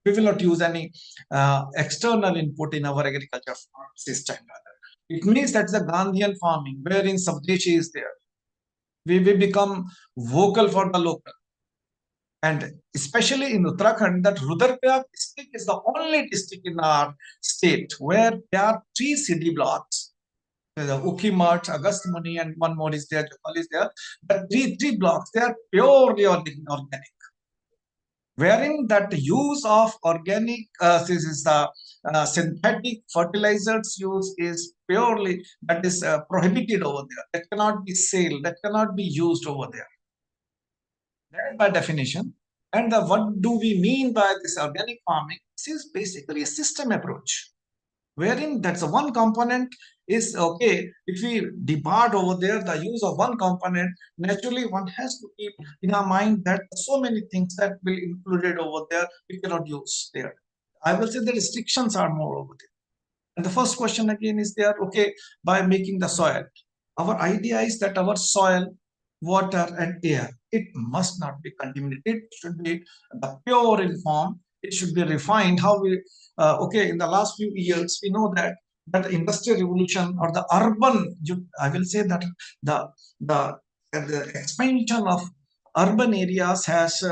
We will not use any external input in our agriculture system. It means that's the Gandhian farming, wherein Swadeshi is there. We become vocal for the local. And especially in Uttarakhand, that Rudraprayag district is the only district in our state where there are 3 city blocks. The Ukhi Mart, Agastmuni, and one more is there, Jopal is there. The three blocks, they are purely organic. Wherein that use of organic, this is the synthetic fertilizers use is purely, that is prohibited over there. That cannot be sold, that cannot be used over there. That is by definition. And what do we mean by this organic farming? This is basically a system approach, wherein that's one component is okay. If we depart over there, the use of one component, naturally one has to keep in our mind that so many things that will included over there, we cannot use there. I will say the restrictions are more over there. And the first question again is there, okay, by making the soil. Our idea is that our soil, water and air, it must not be contaminated. It should be the pure in form. It should be refined. How we, okay, in the last few years, we know that the industrial revolution or the urban, I will say that the expansion of urban areas has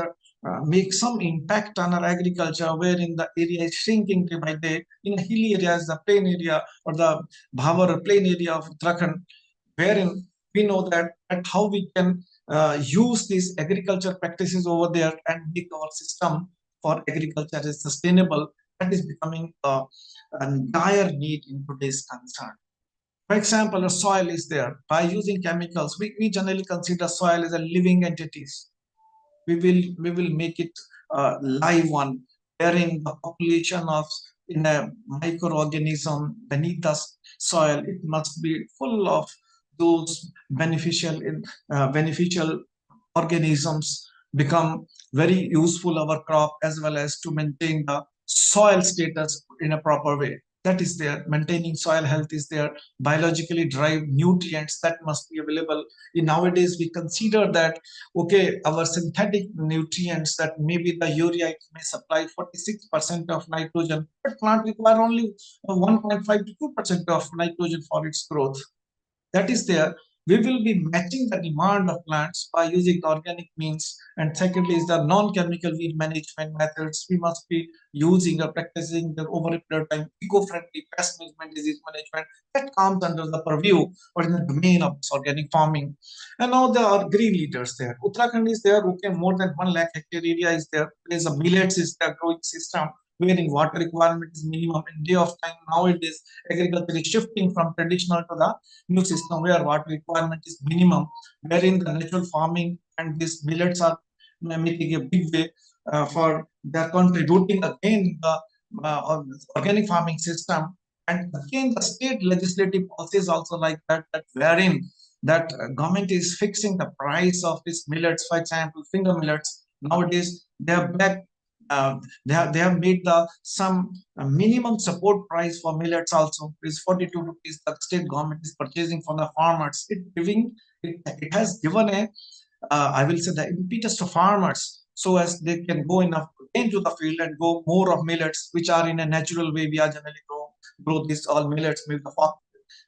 make some impact on our agriculture, wherein the area is shrinking day by day. In hilly areas, the plain area or the Bhavar plain area of Uttarakhand, wherein we know that how we can use these agriculture practices over there and make our system for agriculture is sustainable. That is becoming a dire need in today's concern. For example, a soil is there. By using chemicals, we generally consider soil as a living entities. We will make it live one, wherein the population of in a microorganism beneath the soil, it must be full of those beneficial organisms, become very useful our crop, as well as to maintain the soil status in a proper way. That is there. Maintaining soil health is there. Biologically derived nutrients that must be available. In nowadays, we consider that okay, our synthetic nutrients, that maybe the urea, it may supply 46% of nitrogen, but plant require only 1.5 to 2% of nitrogen for its growth. That is there. We will be matching the demand of plants by using organic means. And secondly is the non-chemical weed management methods. We must be using or practicing the over a period of time eco-friendly pest management, disease management, that comes under the purview or in the domain of organic farming. And now there are green leaders there. Uttarakhand is there, okay, more than 1 lakh hectare area is there. There's a millets is the growing system, wherein water requirement is minimum. In day of time, nowadays, agriculture is shifting from traditional to the new system where water requirement is minimum, wherein the natural farming and these millets are making a big way for they're contributing again the organic farming system. And again, the state legislative policies also like that, wherein that government is fixing the price of these millets. For example, finger millets. Nowadays, they have back they have made the some minimum support price for millets also is 42 rupees. The state government is purchasing for the farmers. It has given a I will say the impetus to farmers so as they can go into the field and grow more of millets, which are in a natural way. We are generally grow this all millets. Maybe the fox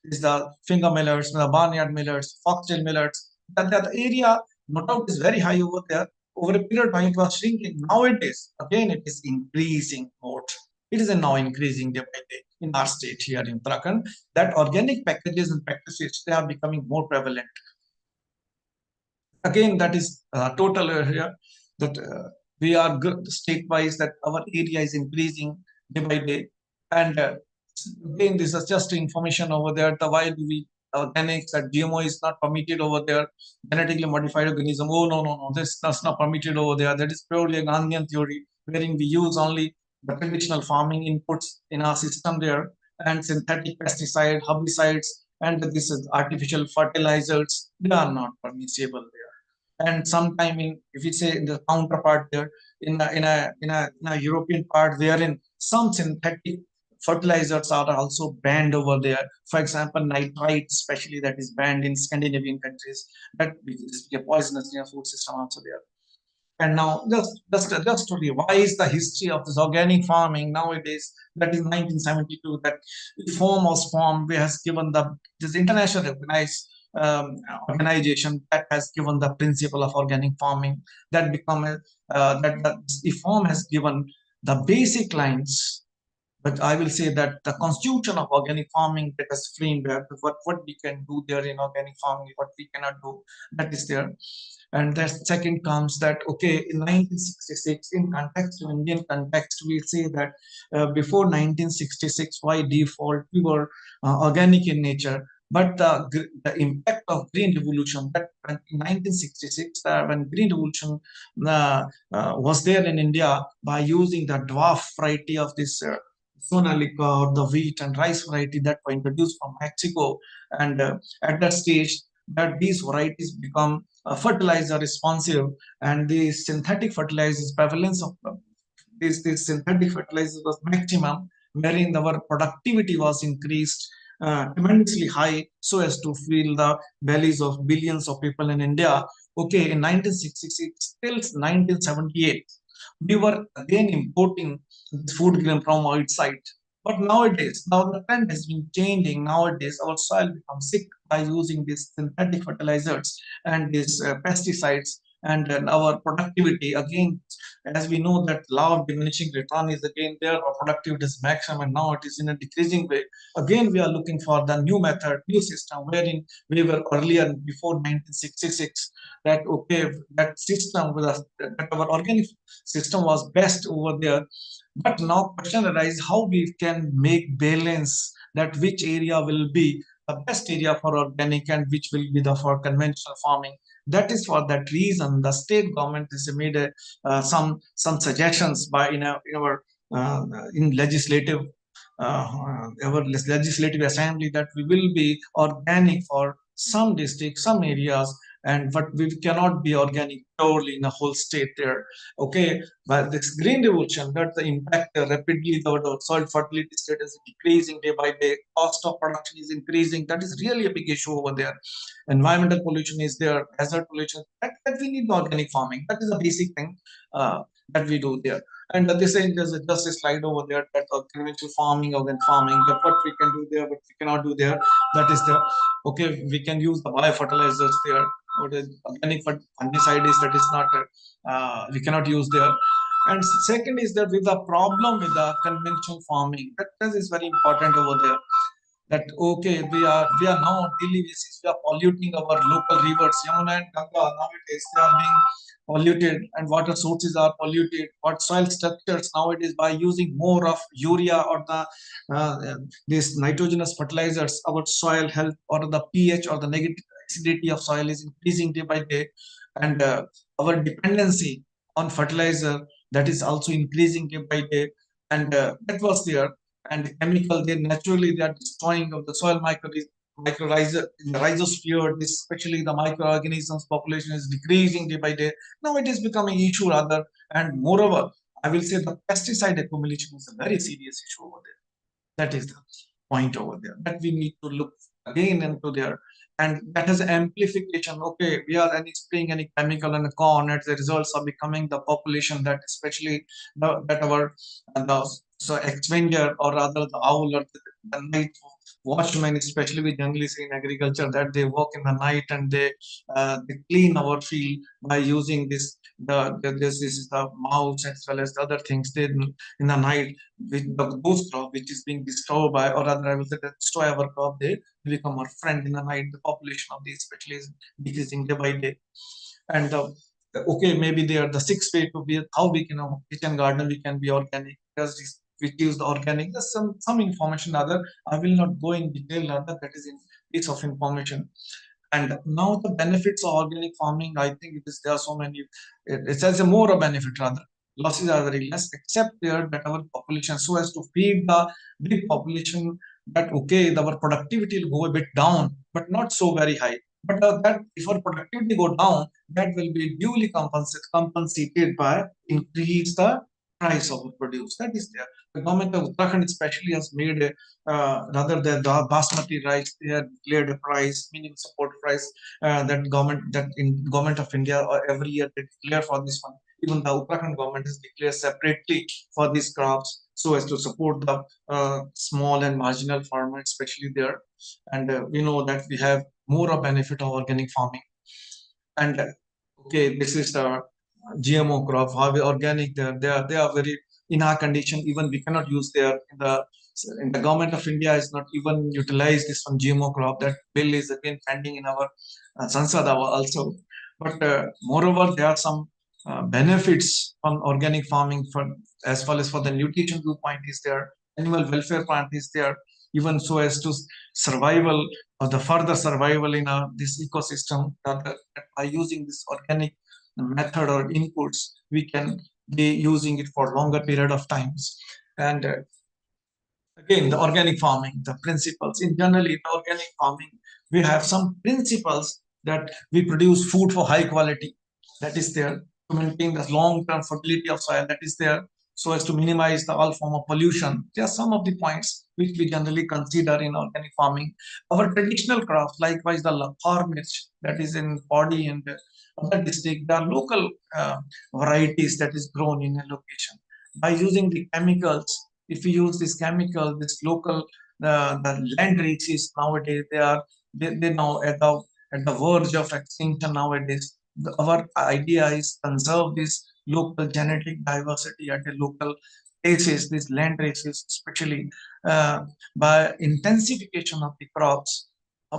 is the finger millets, the barnyard millets, foxtail millets. That area, no doubt, is very high over there. Over a period of time, it was shrinking. Nowadays, again, it is increasing more. It is now increasing day by day in our state here in Uttarakhand. That organic packages and practices, they are becoming more prevalent. Again, that is total area that We are good state-wise that our area is increasing day by day. And again, this is just information over there. The why do we organics that GMO is not permitted over there, genetically modified organism. Oh no, that's not permitted over there. That is purely a Gandhian theory, wherein we use only the traditional farming inputs in our system there, and synthetic pesticide, herbicides, and this is artificial fertilizers. They are not permissible there. And sometime in, if we say in the counterpart there, in a European part, wherein some synthetic fertilizers are also banned over there. For example, nitrite, especially, that is banned in Scandinavian countries. That is a poisonous in your food system also there. And now, just to revise the history of this organic farming nowadays, that is 1972, that reform was formed, which has given this international recognized organization that has given the principle of organic farming, that become that reform has given the basic lines. But I will say that the constitution of organic farming that has framed what we can do there in organic farming, what we cannot do, that is there. And the second comes that, okay, in 1966, in context, in Indian context, we say that before 1966, by default, we were organic in nature. But the impact of Green Revolution, that in 1966, when Green Revolution was there in India, by using the dwarf variety of this Sonalika, or the wheat and rice variety that were introduced from Mexico, and at that stage, that these varieties become fertilizer responsive, and the synthetic fertilizers prevalence of these synthetic fertilizers was maximum, wherein our productivity was increased tremendously high, so as to fill the bellies of billions of people in India. Okay, in 1966 till 1978, we were again importing this food grain from outside. But nowadays, now the trend has been changing. Nowadays, our soil becomes sick by using these synthetic fertilizers and these pesticides, and our productivity again, as we know that law of diminishing return is again there, our productivity is maximum, and now it is in a decreasing way. Again, we are looking for the new method, new system, wherein we were earlier before 1966, that okay, that system with us, that our organic system was best over there. But now question arises how we can make balance, that which area will be the best area for organic and which will be the for conventional farming. That is for that reason the state government has made some suggestions by in our in legislative our legislative assembly, that we will be organic for some districts, some areas, and but we cannot be organic purely in a whole state there. Okay, but this green revolution, that the impact rapidly, the soil fertility state is decreasing day by day, cost of production is increasing. That is really a big issue over there. Environmental pollution is there, hazard pollution. That we need organic farming. That is a basic thing that we do there. And this is just a slide over there, that conventional farming, organic farming, that what we can do there, what we cannot do there. That is the okay. We can use the biofertilizers there. What is organic fungicides, that is not we cannot use there. And second is that with the problem with the conventional farming, that is very important over there. That okay, we are now on daily basis, we are polluting our local rivers, Yamuna and Ganga. Nowadays they are being polluted, and water sources are polluted. What soil structures nowadays, by using more of urea or the these nitrogenous fertilizers, our soil health or the pH or the negative acidity of soil is increasing day by day, and our dependency on fertilizer, that is also increasing day by day, and that was there. And chemical, they are destroying of the soil mycorrhiza in the rhizosphere, especially the microorganisms population is decreasing day by day. Now it is becoming issue rather, and moreover, I will say the pesticide accumulation is a very serious issue over there. That is the point over there, that we need to look again into there. And that has amplification. Okay, we are spraying any chemical on the corn, and the results are becoming the population, that especially that our so expander, or rather the owl, or the night watchmen, especially we generally say in agriculture, that they work in the night, and they clean our field by using this is the mouse as well as the other things. They in the night, with those crop which is being destroyed by, or rather I will say that destroy our crop, they become our friend in the night. The population of these especially is decreasing day by day. And okay, maybe they are the sixth way to be how we can kitchen garden we can be organic. We use the organic. There's some information other. I will not go in detail other. That is in piece of information. And now the benefits of organic farming, I think there are so many. It has a more a benefit rather. Losses are very less, except there that our population, so as to feed the big population, that okay, our productivity will go a bit down, but not so very high. But that if our productivity go down, that will be duly compensated by increase the price of the produce. That is there. The government of Uttarakhand especially has made a rather than the basmati rice, they have declared a price, minimum support price that in government of India every year they declare for this one. Even the Uttarakhand government has declared separately for these crops so as to support the small and marginal farmer, especially there. And we know that we have more of benefit of organic farming. And okay, this is the GMO crop, how we organic they are very in our condition. Even we cannot use their in the government of India is not even utilized this one GMO crop. That bill is again pending in our Sansad also. But moreover, there are some benefits from organic farming for as well as for the nutrition viewpoint is there, animal welfare point is there, even so as to survival or the further survival in this ecosystem that by using this organic method or inputs, we can be using it for longer period of times. And again, the organic farming, the principles. In generally, the organic farming, we have some principles that we produce food for high quality. That is there to maintain the long-term fertility of soil. That is there so as to minimize the all form of pollution. There are some of the points which we generally consider in organic farming. Our traditional crops, likewise the farm mirch that is in Padi and other district, there are local varieties that is grown in a location. By using the chemicals, if we use this chemical, this local, the land reaches nowadays, they now at the verge of extinction nowadays. Our idea is conserve this local genetic diversity at a local places, these land races, especially by intensification of the crops,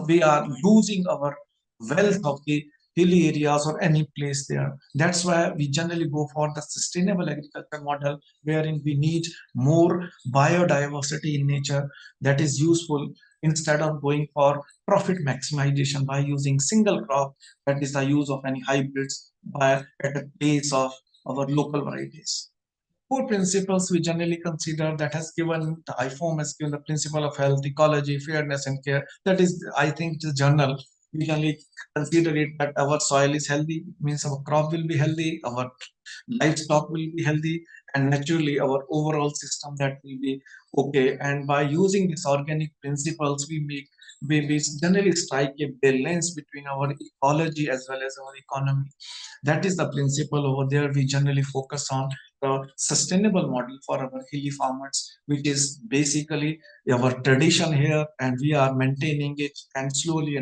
we are losing our wealth of the hilly areas or any place there. That's why we generally go for the sustainable agriculture model, wherein we need more biodiversity in nature that is useful instead of going for profit maximization by using single crop, that is the use of any hybrids by at the place of our local varieties. Four principles we generally consider that has given the IFOM has given the principle of health, ecology, fairness, and care. That is, I think, the journal. We generally consider it that our soil is healthy, means our crop will be healthy, our livestock will be healthy, and naturally our overall system that will be okay. And by using these organic principles, we generally strike a balance between our ecology as well as our economy. That is the principle over there. We generally focus on the sustainable model for our hilly farmers, which is basically our tradition here, and we are maintaining it and slowly.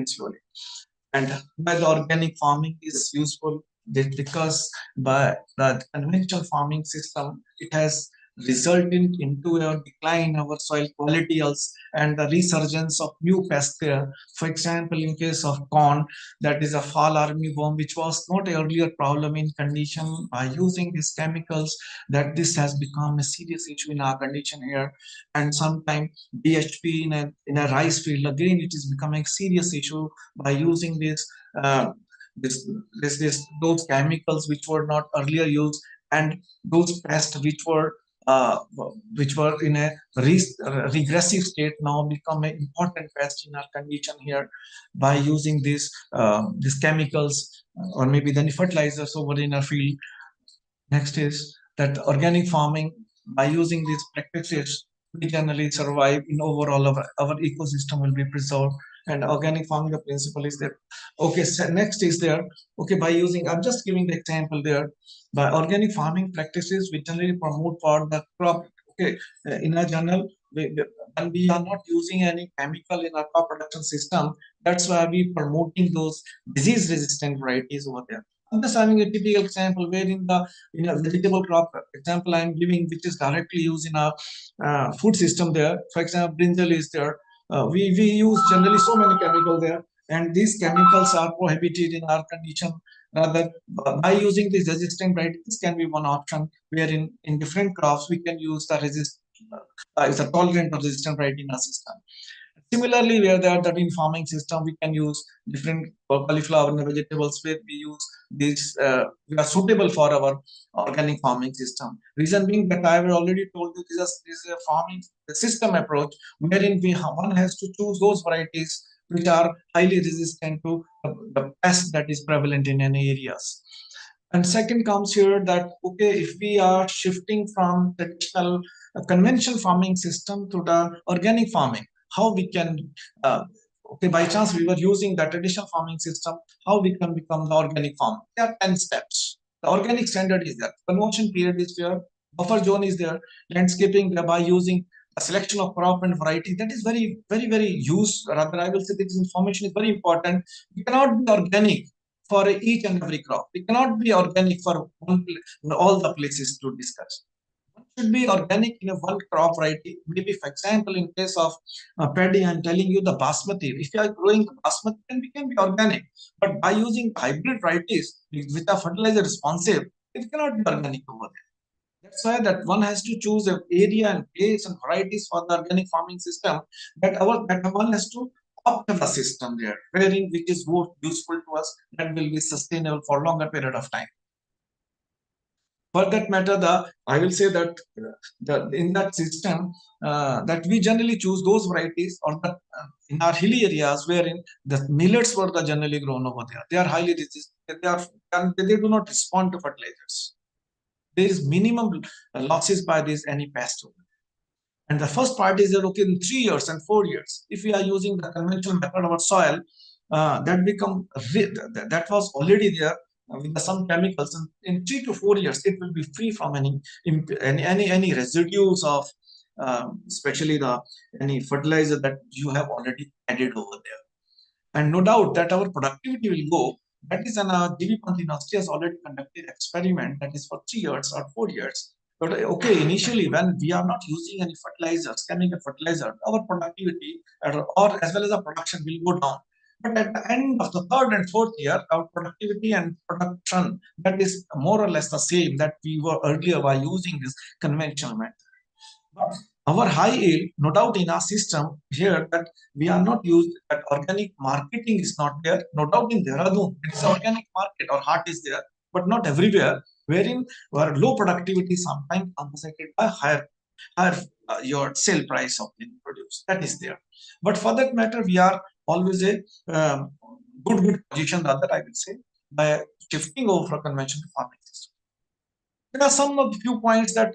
And by the organic farming is useful because by the conventional farming system, it has resulted into a decline in our soil quality also, and the resurgence of new pests there. For example, in case of corn, that is a fall armyworm, which was not an earlier problem in condition. By using these chemicals, that this has become a serious issue in our condition here. And sometimes BHP in a rice field, again, it is becoming a serious issue by using uh, those chemicals which were not earlier used, and those pests which were in a regressive state now become an important pest in our condition here by using these chemicals or maybe the fertilizers over in our field. Next is that organic farming, by using these practices, we generally survive in overall our ecosystem will be preserved. And organic farming, the principle is there. Okay, so next is there. Okay, by using, I'm just giving the example there. By organic farming practices, we generally promote for the crop. Okay, in our journal, when we are not using any chemical in our crop production system, that's why we promoting those disease-resistant varieties over there. I'm just having a typical example where in a vegetable crop example I'm giving, which is directly used in our food system there. For example, brinjal is there. We use generally so many chemicals there, and these chemicals are prohibited in our condition. Rather, by using these resistant varieties can be one option, where in different crops we can use the is a tolerant or resistant variety in our system. Similarly, where there are the in farming system, we can use different cauliflower and vegetables where we use these, we are suitable for our organic farming system. Reason being that I have already told you, this is a farming system approach wherein one has to choose those varieties which are highly resistant to the pest that is prevalent in any areas. And second comes here that, okay, if we are shifting from traditional conventional farming system to the organic farming, how we can, okay, by chance we were using the traditional farming system, how we can become the organic farmer. There are 10 steps. The organic standard is there. Conversion period is there. Buffer zone is there. Landscaping by using a selection of crop and variety. That is very used. Rather, I will say this information is very important. We cannot be organic for each and every crop. We cannot be organic for all the places to discuss. Should be organic in a one crop variety. Maybe, for example, in case of paddy, I'm telling you the basmati. If you are growing basmati, then we can be organic. But by using hybrid varieties which are fertilizer responsive, it cannot be organic over there. That's why that one has to choose an area and place and varieties for the organic farming system. That one has to opt the system there, wherein which is more useful to us, that will be sustainable for longer period of time. For that matter, I will say that in that system that we generally choose those varieties or in our hilly areas wherein the millets were generally grown over there. They are highly resistant. They do not respond to fertilizers. There is minimum losses by any pest over there. And the first part is that, okay, in 3 years and 4 years, if we are using the conventional method of our soil, that was already there with some chemicals, and in 3 to 4 years it will be free from any residues of especially any fertilizer that you have already added over there. And no doubt that our productivity will go. That is an GV Pant University has already conducted experiment that is for 3 years or 4 years. But okay, initially when we are not using any fertilizers, chemical fertilizer, our productivity or as well as our production will go down. But at the end of the third and fourth year, our productivity and production, that is more or less the same that we were earlier by using this conventional method. But our high yield, no doubt in our system here that we are not used, that organic marketing is not there. No doubt in Dehradun, it's organic market or heart is there, but not everywhere, wherein where low productivity sometimes compensated by higher your sale price of the produce. That is there. But for that matter, we are always a good position, rather, I will say, by shifting over from conventional farming system. There are some of few points that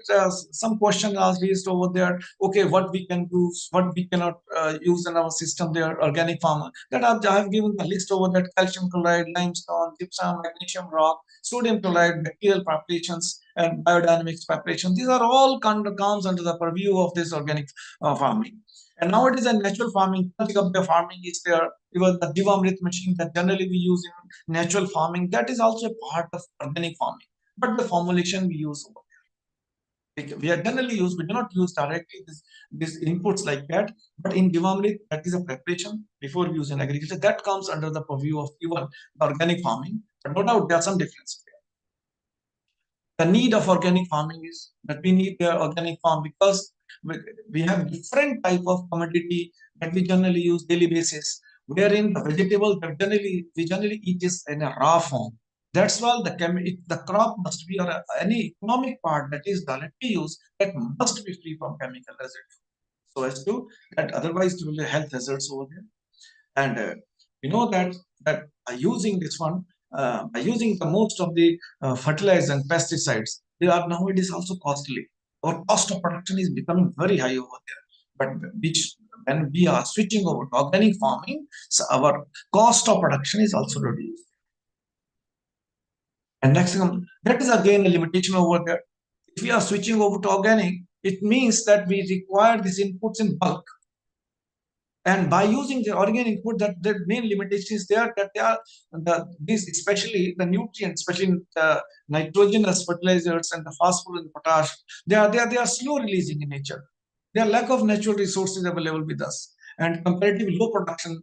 some questions are raised over there. Okay, what we can do, what we cannot use in our system there, organic farmer. That I have given the list over that: calcium chloride, limestone, gypsum, magnesium rock, sodium chloride, bacterial preparations, and biodynamics preparation. These are all comes under the purview of this organic farming. And nowadays, in natural farming, farming is there. Even the Jivamrit machine that generally we use in natural farming, that is also a part of organic farming. But the formulation we use over there, we are generally use, we do not use directly these inputs like that. But in Jivamrit, that is a preparation before we use in agriculture. That comes under the purview of even organic farming. But no doubt there are some differences there. The need of organic farming is that we need the organic farm because we have different type of commodity that we generally use daily basis, wherein the vegetable that we generally eat is in a raw form. That's why the crop must be, or any economic part that is that we use, that must be free from chemical residue. So as to that, otherwise there will be health hazards over there. And we know that by using this one, by using the most of the fertilizers and pesticides, they are nowadays also costly. Our cost of production is becoming very high over there. But when we are switching over to organic farming, so our cost of production is also reduced. And next thing, that is again a limitation over there. If we are switching over to organic, it means that we require these inputs in bulk. And by using the organic food, that the main limitation is there, that they are these, especially the nutrients, especially the nitrogenous fertilizers and the phosphorus and potash, they are slow releasing in nature. There are lack of natural resources available with us. and comparatively low production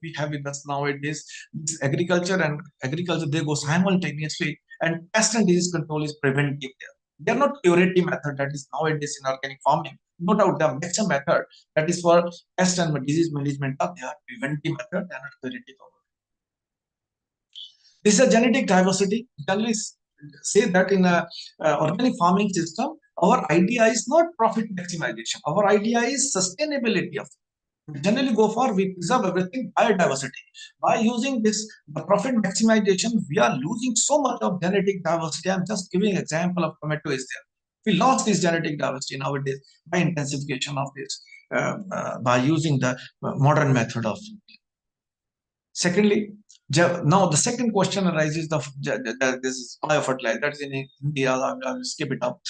we have with us nowadays. This agriculture and agriculture, they go simultaneously, and pest and disease control is preventive there. They are not curative method that is nowadays in organic farming. No doubt the better method that is for pest and disease management, they are preventive method, they are not curative. This is a genetic diversity. Generally say that in a organic farming system, our idea is not profit maximization. Our idea is sustainability of it. We generally go for, we preserve everything, biodiversity. By using this the profit maximization, we are losing so much of genetic diversity. I'm just giving example of tomato is there. We lost this genetic diversity nowadays by intensification of this, by using the modern method of. Secondly, now the second question arises this is biofertilizer. That is in India. I will skip it up.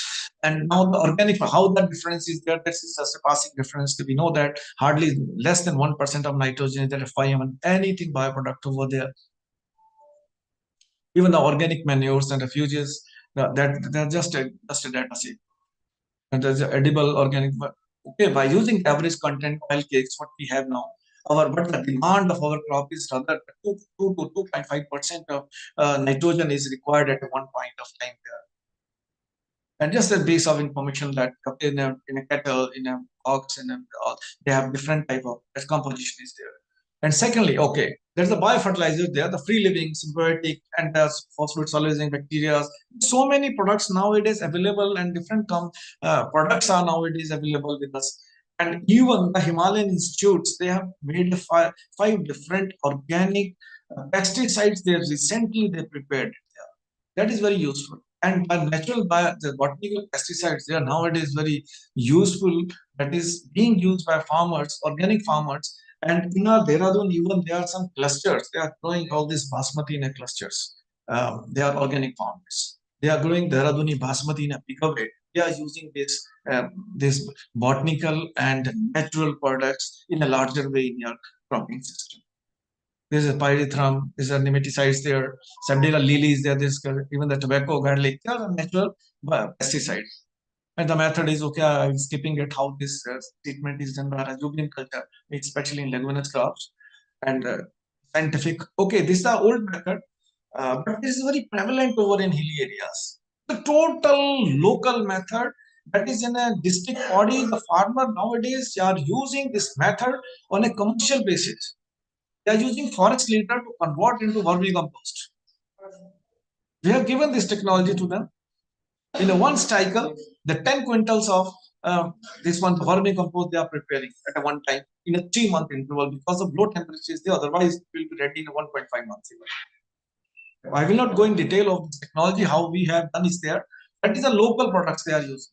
And now the organic, how the difference is there? This is just a passing difference. We know that hardly less than 1% of nitrogen is there. If I am anything bioproduct over there, even the organic manures and refuges, that they're just a data sheet. And there's edible organic. Okay, by using average content oil cakes, what we have now, but the demand of our crop is rather 2 to 2.5% of nitrogen is required at one point of time there. And just a base of information that in a cattle, in a ox, and they have different type of composition is there. And secondly, okay, there's the biofertilizer there, the free living, symbiotic, and the phosphate soluble bacteria. So many products nowadays available, and different products are nowadays available with us. And even the Himalayan institutes, they have made five different organic pesticides. They prepared. That is very useful. And the botanical pesticides, they are nowadays very useful. That is being used by farmers, organic farmers. And in our Dehradun, even there are some clusters. They are growing all these basmati in a clusters. They are organic farmers. They are growing Dehraduni basmati in a bigger way. They are using this botanical and natural products in a larger way in your cropping system. There's a pyrethrum, there's a nematicides there, Sandela lilies there, there's even the tobacco, garlic, they are natural pesticides. And the method is, okay, I'm skipping it, how this treatment is done by rhizobium culture, especially in leguminous crops. And scientific, okay, this is the old method, but this is very prevalent over in hilly areas. The total local method that is in a district body, the farmer nowadays are using this method on a commercial basis. They are using forest litter to convert into vermicompost. We have given this technology to them. In a one cycle, the 10 quintals of this one, the vermicompost, they are preparing at a one time in a 3-month interval because of low temperatures. Otherwise, it will be ready in 1.5 months. I will not go in detail of this technology, how we have done is there. That is the local products they are using.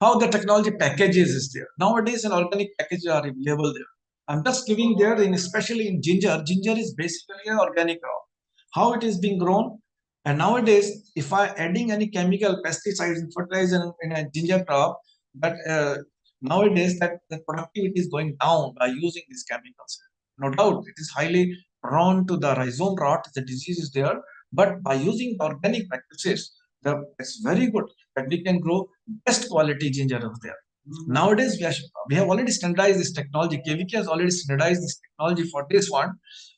How the technology packages is there. Nowadays, an organic packages are available there. I'm just giving there, especially in ginger. Ginger is basically an organic crop. How it is being grown, and nowadays, if I adding any chemical pesticides and fertilizer in a ginger crop, but nowadays that the productivity is going down by using these chemicals. No doubt, it is highly prone to the rhizome rot. The disease is there, but by using organic practices, it's very good that we can grow best quality ginger over there. Nowadays, we have already standardized this technology. KVK has already standardized this technology for this one,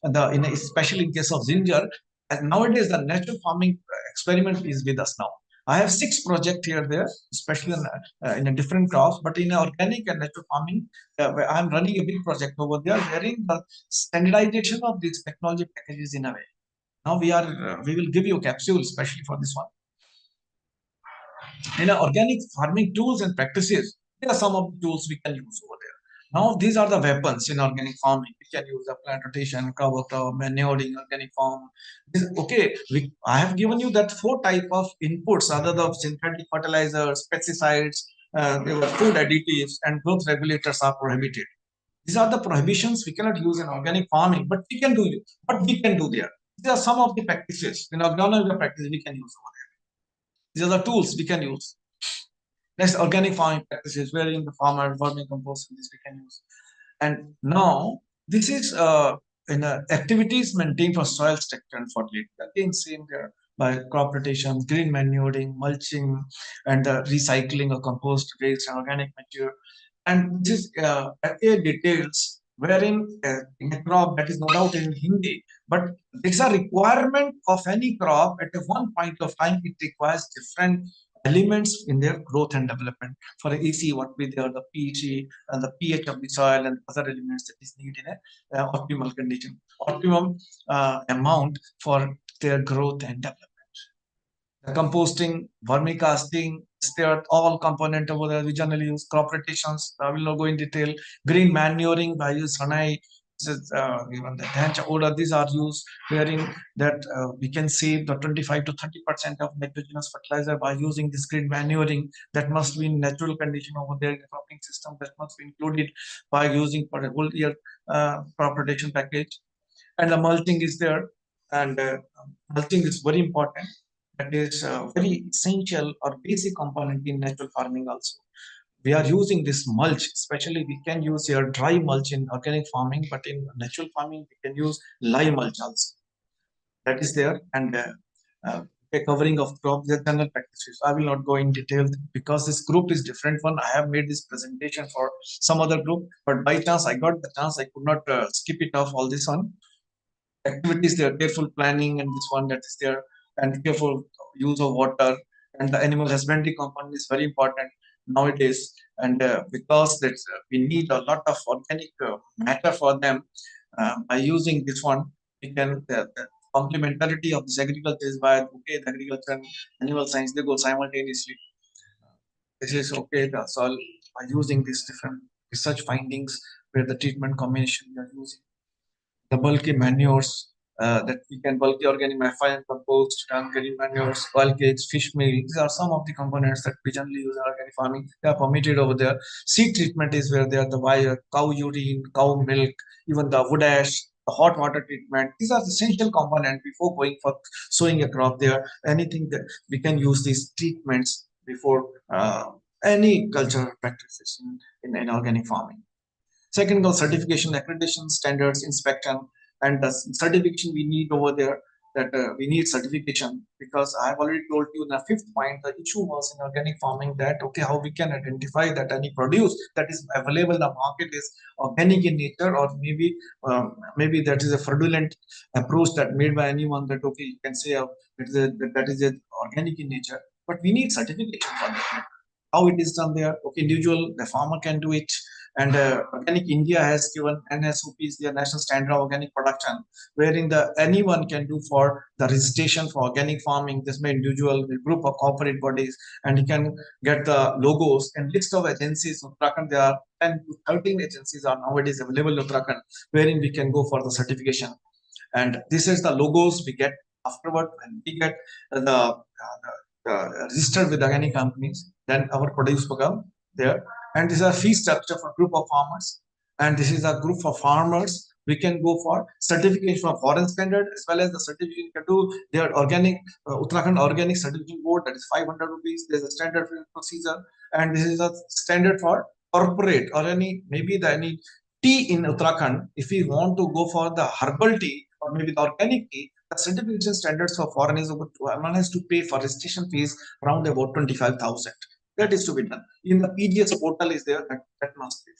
especially in case of ginger. And nowadays, the natural farming experiment is with us now. I have 6 projects here there, especially in a different crops, but in organic and natural farming, I'm running a big project over there, wherein the standardization of these technology packages in a way. Now we will give you a capsule, especially for this one. In organic farming tools and practices, there are some of the tools we can use over there. Now, these are the weapons in organic farming. We can use the plant rotation, cover crop, manuring, organic farm. I have given you that 4 type of inputs other than synthetic fertilizers, pesticides, food additives, and growth regulators are prohibited. These are the prohibitions we cannot use in organic farming, but we can do it. What we can do there? These are some of the practices in organic practices we can use over there. These are the tools we can use. Next, organic farming practices, wherein the farmer vermicompost this we can use. And now this is activities maintained for soil structure and fertility. Again, same there. by crop rotation, green manuring, mulching, and recycling of compost waste and organic material. And this details wherein in a crop that is no doubt in Hindi, but it's a requirement of any crop at one point of time. It requires different elements in their growth and development. For AC, what be there, the pH and the pH of the soil and other elements that is needed in a optimal condition, optimum amount for their growth and development. The composting, vermicasting, there are all component over there. We generally use crop rotations. I will not go in detail. Green manuring by use Hanai, even the Dhancha order, these are used wherein that we can save the 25 to 30% of nitrogenous fertilizer by using this green manuring. That must be in natural condition over there in the cropping system. That must be included by using for a whole year crop rotation package. And the mulching is there, and mulching is very important. That is very essential or basic component in natural farming also. We are using this mulch, especially we can use your dry mulch in organic farming, but in natural farming we can use live mulch also. That is there, and a covering of crops, the general practices. I will not go in detail because this group is different one. I have made this presentation for some other group, but by chance I got the chance, I could not skip it off all this one. Activities there, careful planning, and this one that is there, and careful use of water, and the animal husbandry component is very important nowadays. And because that we need a lot of organic matter for them, by using this one, we can the complementarity of this agriculture is by okay, the agriculture and animal science they go simultaneously. This is okay. The soil by using these different research findings where the treatment combination we are using the bulky manures that we can bulky organic matter and compost, green manures, oil cage, fish meal. These are some of the components that we generally use in organic farming. They are permitted over there. Seed treatment is where they are the wire, cow urine, cow milk, even the wood ash, the hot water treatment. These are the essential components before going for sowing a crop there. Anything that we can use these treatments before any cultural practices in organic farming. Second goes certification, accreditation, standards, inspection, and the certification we need over there. That we need certification because I have already told you in the fifth point. The issue was in organic farming that okay, how we can identify that any produce that is available in the market is organic in nature, or maybe that is a fraudulent approach that made by anyone that okay, you can say that is a organic in nature, but we need certification for that. How it is done there? Okay, individual, the farmer can do it. And Organic India has given NSOPs, their national standard of organic production, wherein anyone can do for the registration for organic farming. This may individual, a group of corporate bodies, and you can get the logos and list of agencies. In Uttarakhand, there are 10 to 13 agencies are nowadays available in Uttarakhand, wherein we can go for the certification. And this is the logos we get afterward when we get registered with organic companies. Then our produce become there. And this is a fee structure for group of farmers. And this is a group of farmers. We can go for certification from foreign standard as well as the certification can do their organic Uttarakhand Organic Certification Board, that is 500 rupees. There's a standard procedure, and this is a standard for corporate or any tea in Uttarakhand. If we want to go for the herbal tea or maybe the organic tea, the certification standards for foreign is one has to pay for registration fees around about 25,000. That is to be done. In the PGS portal is there, that must be.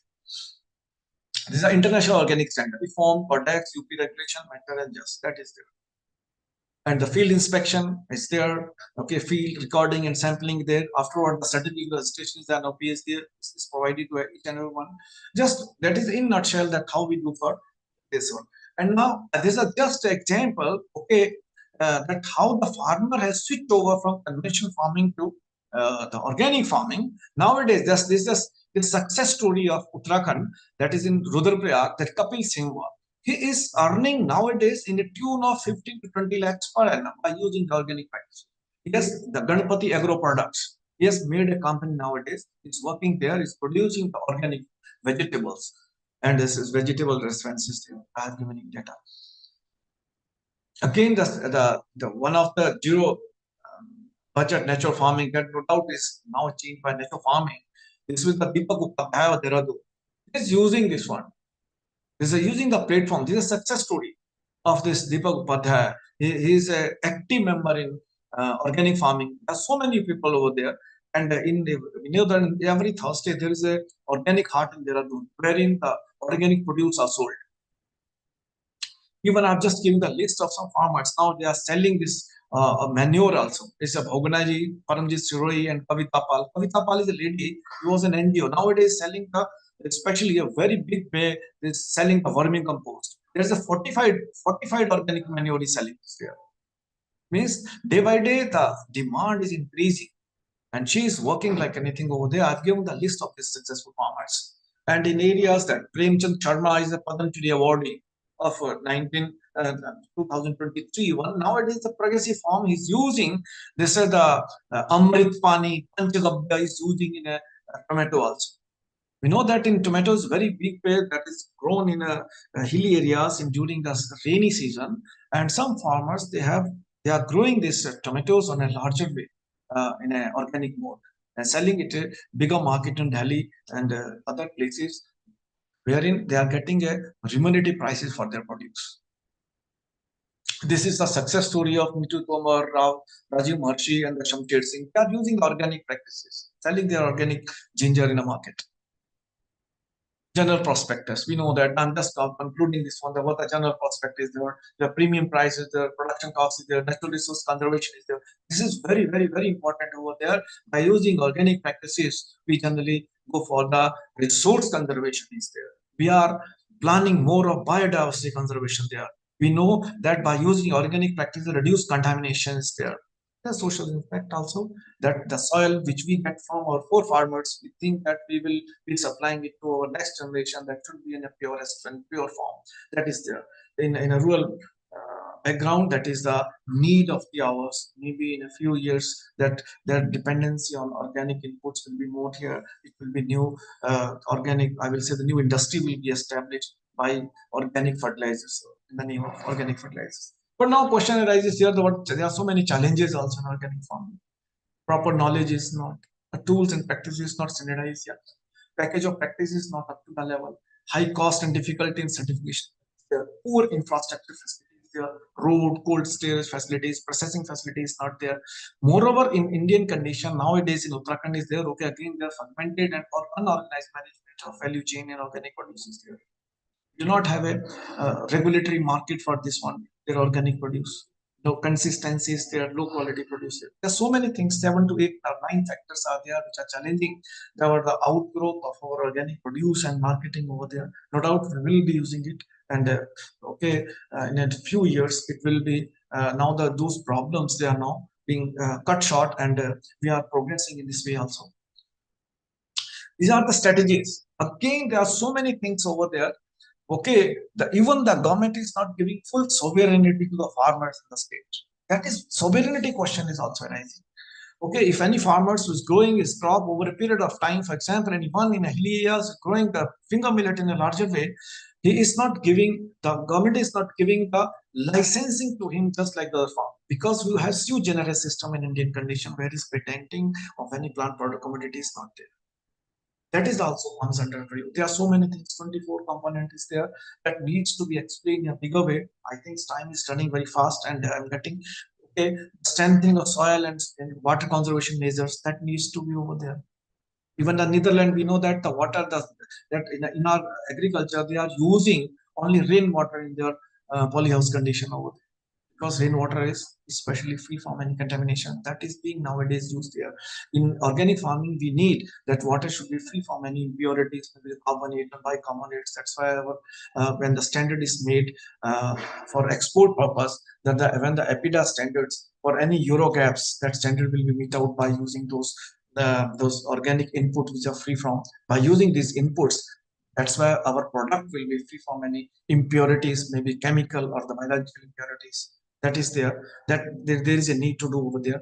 This is an international organic standard. Form, Codex, UP regulation, matter and just. That is there. And the field inspection is there. Okay, field recording and sampling there. Afterward, the certificate registration is there. No PSD is provided to each and every one. Just that is in nutshell that how we do for this one. And now this is just an example. Okay, that how the farmer has switched over from conventional farming to the organic farming. Nowadays, this success story of Uttarakhand that is in Rudraprayag, that Kapil Singh was. He is earning nowadays in a tune of 15 to 20 lakhs per annum by using the organic practice. Yes, the Ganpati Agro Products. He has made a company nowadays. It's working there. It's producing the organic vegetables. And this is vegetable reference system. I have given you data. Again, the one of the zero budget natural farming that no doubt is now changed by natural farming. This is the Deepak Upadhyay of Dehradun. He is using this one. This is using the platform. This is a success story of this Deepak Upadhyay. He is an active member in organic farming. There are so many people over there. And every Thursday there is a organic hut in Dehradun wherein the organic produce are sold. Even I've just given the list of some farmers. Now they are selling this manure also. It's a Bhoganaji, Paramjit Siroi, and Kavita Pal. Kavita Pal is a lady who was an NGO. Nowadays selling especially a very big bay, is selling the verming compost. There's a fortified organic manure is selling here. Means day by day the demand is increasing. And she is working like anything over there. I've given the list of these successful farmers. And in areas that Premchand Sharma is a Patanjali awardee of 2023 one. Nowadays, the progressive farm is using this is the Amrit Pani, Panchagabya is using in a tomato also. We know that in tomatoes, very big bed that is grown in hilly areas during the rainy season, and some farmers they are growing these tomatoes on a larger way in an organic mode and selling it a bigger market in Delhi and other places, wherein they are getting a remunerative prices for their produce. This is the success story of Mitu Tomar, Rao, Rajiv Maharshi, and the Shamsher Singh. They are using organic practices, selling their organic ginger in a market. General prospectus, we know that. I'm just concluding this one. What the general prospectus is there, the premium price is there, production cost is there, natural resource conservation is there. This is very, very, very important over there. By using organic practices, we generally go for the resource conservation is there. We are planning more of biodiversity conservation there. We know that by using organic practices, reduce contamination is there. The social impact also, that the soil which we get from our forefathers, we think that we will be supplying it to our next generation, that should be in a purest and pure form. That is there. In a rural background, that is the need of the hours. Maybe in a few years, that their dependency on organic inputs will be more here. It will be new organic, I will say the new industry will be established by organic fertilizers, in the name of organic fertilizers. But now question arises here, there are so many challenges also in organic farming. Proper knowledge is not, the tools and practices is not standardized yet. Package of practice is not up to the level. High cost and difficulty in certification. There are poor infrastructure facilities, there are road, cold storage facilities, processing facilities not there. Moreover, in Indian condition, nowadays in Uttarakhand is there, okay, again they are fragmented and unorganized management of value chain and organic produce there. Do not have a regulatory market for this one, their organic produce. No consistency is there, low quality produce. There are so many things, 7 to 8 or 9 factors are there which are challenging the outgrowth of our organic produce and marketing over there. No doubt we will be using it, and in a few years it will be now those problems they are now being cut short, and we are progressing in this way also. These are the strategies. Again, there are so many things over there. Okay, even the government is not giving full sovereignty to the farmers in the state. That is, sovereignty question is also arising. Okay, if any farmers who is growing his crop over a period of time, for example, anyone in a hilly areas growing the finger millet in a larger way, he is not giving, the government is not giving the licensing to him just like the other farm, because we have sui generis system in Indian condition where is patenting of any plant product commodity is not there. That is also comes under review. There are so many things, 24 components is there that needs to be explained in a bigger way. I think time is running very fast, and I'm getting strengthening of soil and water conservation measures that needs to be over there. Even the Netherlands, we know that the water that in our agriculture they are using only rainwater in their polyhouse condition over there, because rainwater is especially free from any contamination that is being nowadays used there. In organic farming, we need that water should be free from any impurities, maybe carbonate and bicarbonates. That's why when the standard is made for export purpose, that when the EPIDA standards for any Euro gaps, that standard will be met out by using those organic inputs which are free from. By using these inputs, that's why our product will be free from any impurities, maybe chemical or the biological impurities. That is there. That there is a need to do over there.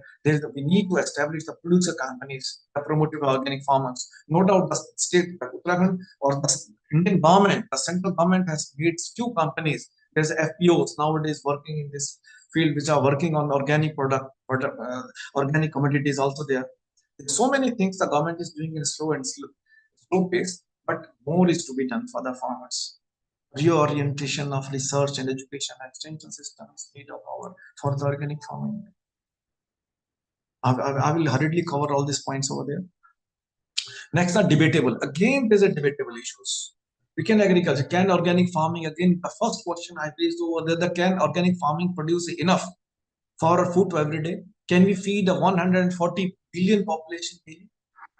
We need to establish the producer companies, the promotive organic farmers. No doubt the state, Uttarakhand or the Indian government, the central government has made few companies. There's FPOs nowadays working in this field which are working on organic organic commodities also there. There's so many things the government is doing in slow pace, but more is to be done for the farmers. Reorientation of research and education and extension system is need of our for the organic farming. I will hurriedly cover all these points over there. Next are debatable. Again, there's a debatable issues. We can agriculture, can organic farming, again, the first question I raised over there, can organic farming produce enough for our food every day? Can we feed a 140 billion population daily?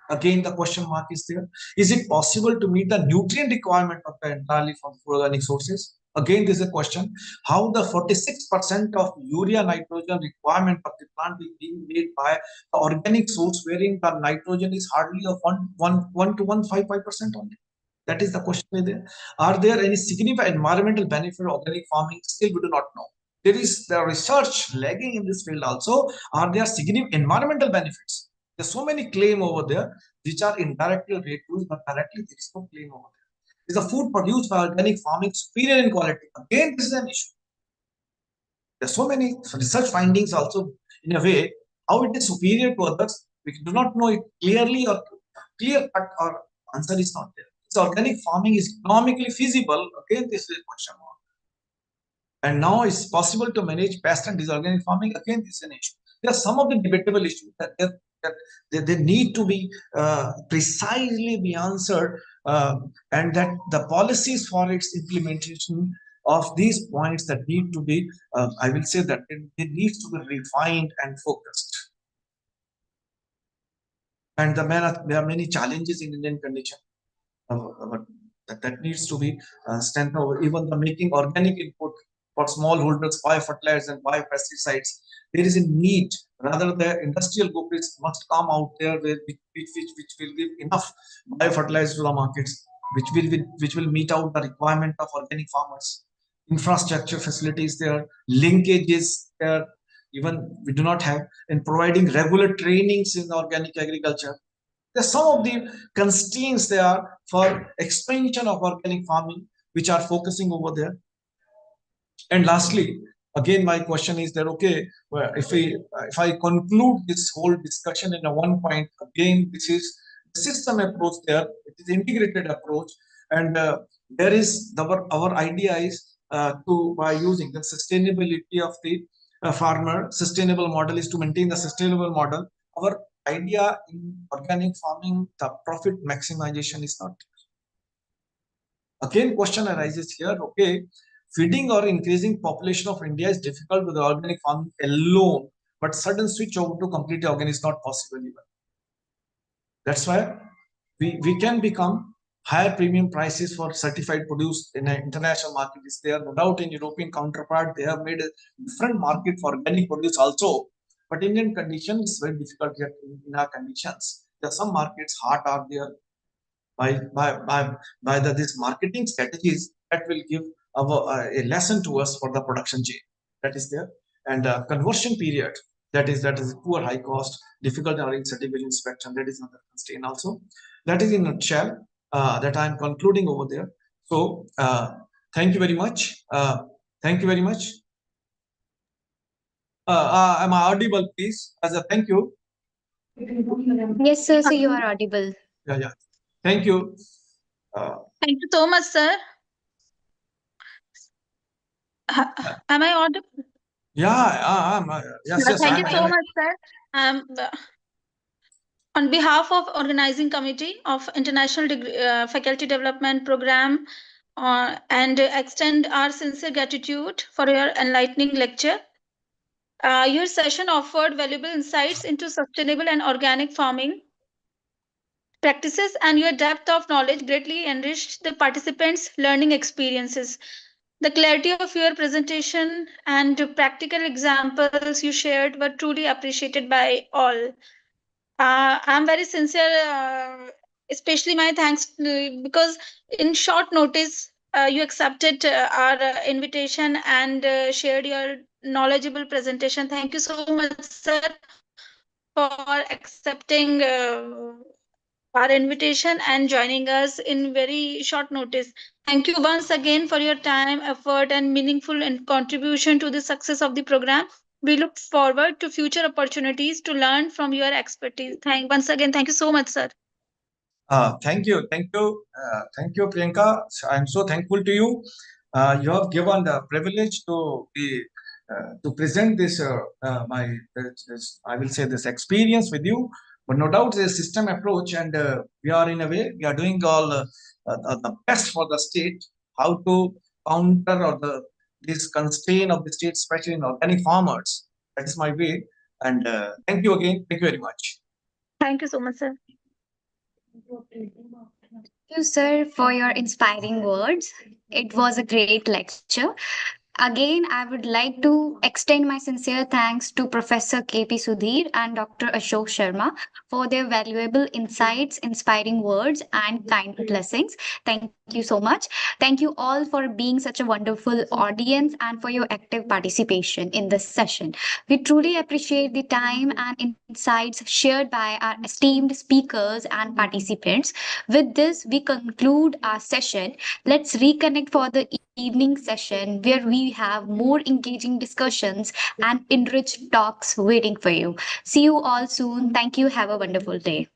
Again, the question mark is there. Is it possible to meet the nutrient requirement of the entirely from organic sources? Again, this is a question. How the 46% of urea nitrogen requirement of the plant is being made by the organic source, wherein the nitrogen is hardly of 1 to 155% only. That is the question there. Are there any significant environmental benefit of organic farming? Still, we do not know. There is the research lagging in this field also. Are there significant environmental benefits? There's so many claims over there which are indirectly reduced, but directly there is no claim over there. Is the food produced by organic farming superior in quality? Again, this is an issue. There's so many research findings also in a way how it is superior to others. We do not know it clearly or clear cut or answer is not there. Is organic farming is economically feasible? Again, this is a question mark. And now it's possible to manage pest and disorganic farming. Again, this is an issue. There are some of the debatable issues that they need to be precisely be answered, and that the policies for its implementation of these points that need to be, I will say that it needs to be refined and focused. And there are many challenges in Indian condition that needs to be strengthened. Even the making organic input for smallholders, biofertilizers and biopesticides, there is a need. Rather, the industrial groups must come out there which will give enough biofertilizers to the markets, which will meet out the requirement of organic farmers. Infrastructure facilities there, linkages there. Even we do not have in providing regular trainings in organic agriculture. There's some of the constraints there for expansion of organic farming, which are focusing over there. And lastly, again, my question is that, okay, well, if I conclude this whole discussion in a one point, again, this is system approach there. It is integrated approach, and there is our idea is by using the sustainability of the farmer. Sustainable model is to maintain the sustainable model. Our idea in organic farming, the profit maximization is not. Again, question arises here. Okay, feeding or increasing population of India is difficult with organic farming alone, but sudden switch over to completely organic is not possible even. That's why we can become higher premium prices for certified produce in an international market is there. No doubt in European counterpart, they have made a different market for organic produce also. But Indian conditions is very difficult yet in our conditions. There are some markets hard are there by these marketing strategies that will give a lesson to us for the production chain that is there, and conversion period that is poor, high cost, difficult in certification inspection, that is another constraint also. That is in a nutshell that I am concluding over there. So thank you very much. Thank you very much. Am I audible, please? As a thank you. Yes, sir. So you are audible. Yeah. Thank you. Thank you so much, sir. Am I audible? Yeah, yes. Thank you so much, sir. On behalf of Organizing Committee of International Faculty Development Program, and extend our sincere gratitude for your enlightening lecture. Your session offered valuable insights into sustainable and organic farming practices, and your depth of knowledge greatly enriched the participants' learning experiences. The clarity of your presentation and practical examples you shared were truly appreciated by all. I'm very sincere, especially my thanks because in short notice you accepted our invitation and shared your knowledgeable presentation. Thank you so much, sir, for accepting our invitation and joining us in very short notice. Thank you once again for your time, effort, and meaningful contribution to the success of the program. We look forward to future opportunities to learn from your expertise. Once again, thank you so much, sir. Thank you, Priyanka. I'm so thankful to you. You have given the privilege to be to present this I will say this experience with you. But no doubt the system approach, and we are in a way we are doing all the best for the state, how to counter or this constraint of the state, especially in organic farmers. That is my way. And thank you again. Thank you very much. Thank you so much, sir. Thank you, sir, for your inspiring words. It was a great lecture. Again, I would like to extend my sincere thanks to Professor KP Sudhir and Dr. Ashok Sharma for their valuable insights, inspiring words, and kind blessings. Thank you so much. Thank you all for being such a wonderful audience and for your active participation in this session. We truly appreciate the time and insights shared by our esteemed speakers and participants. With this, we conclude our session. Let's reconnect for the evening session where we have more engaging discussions and enriched talks waiting for you. See you all soon. Thank you. Have a wonderful day.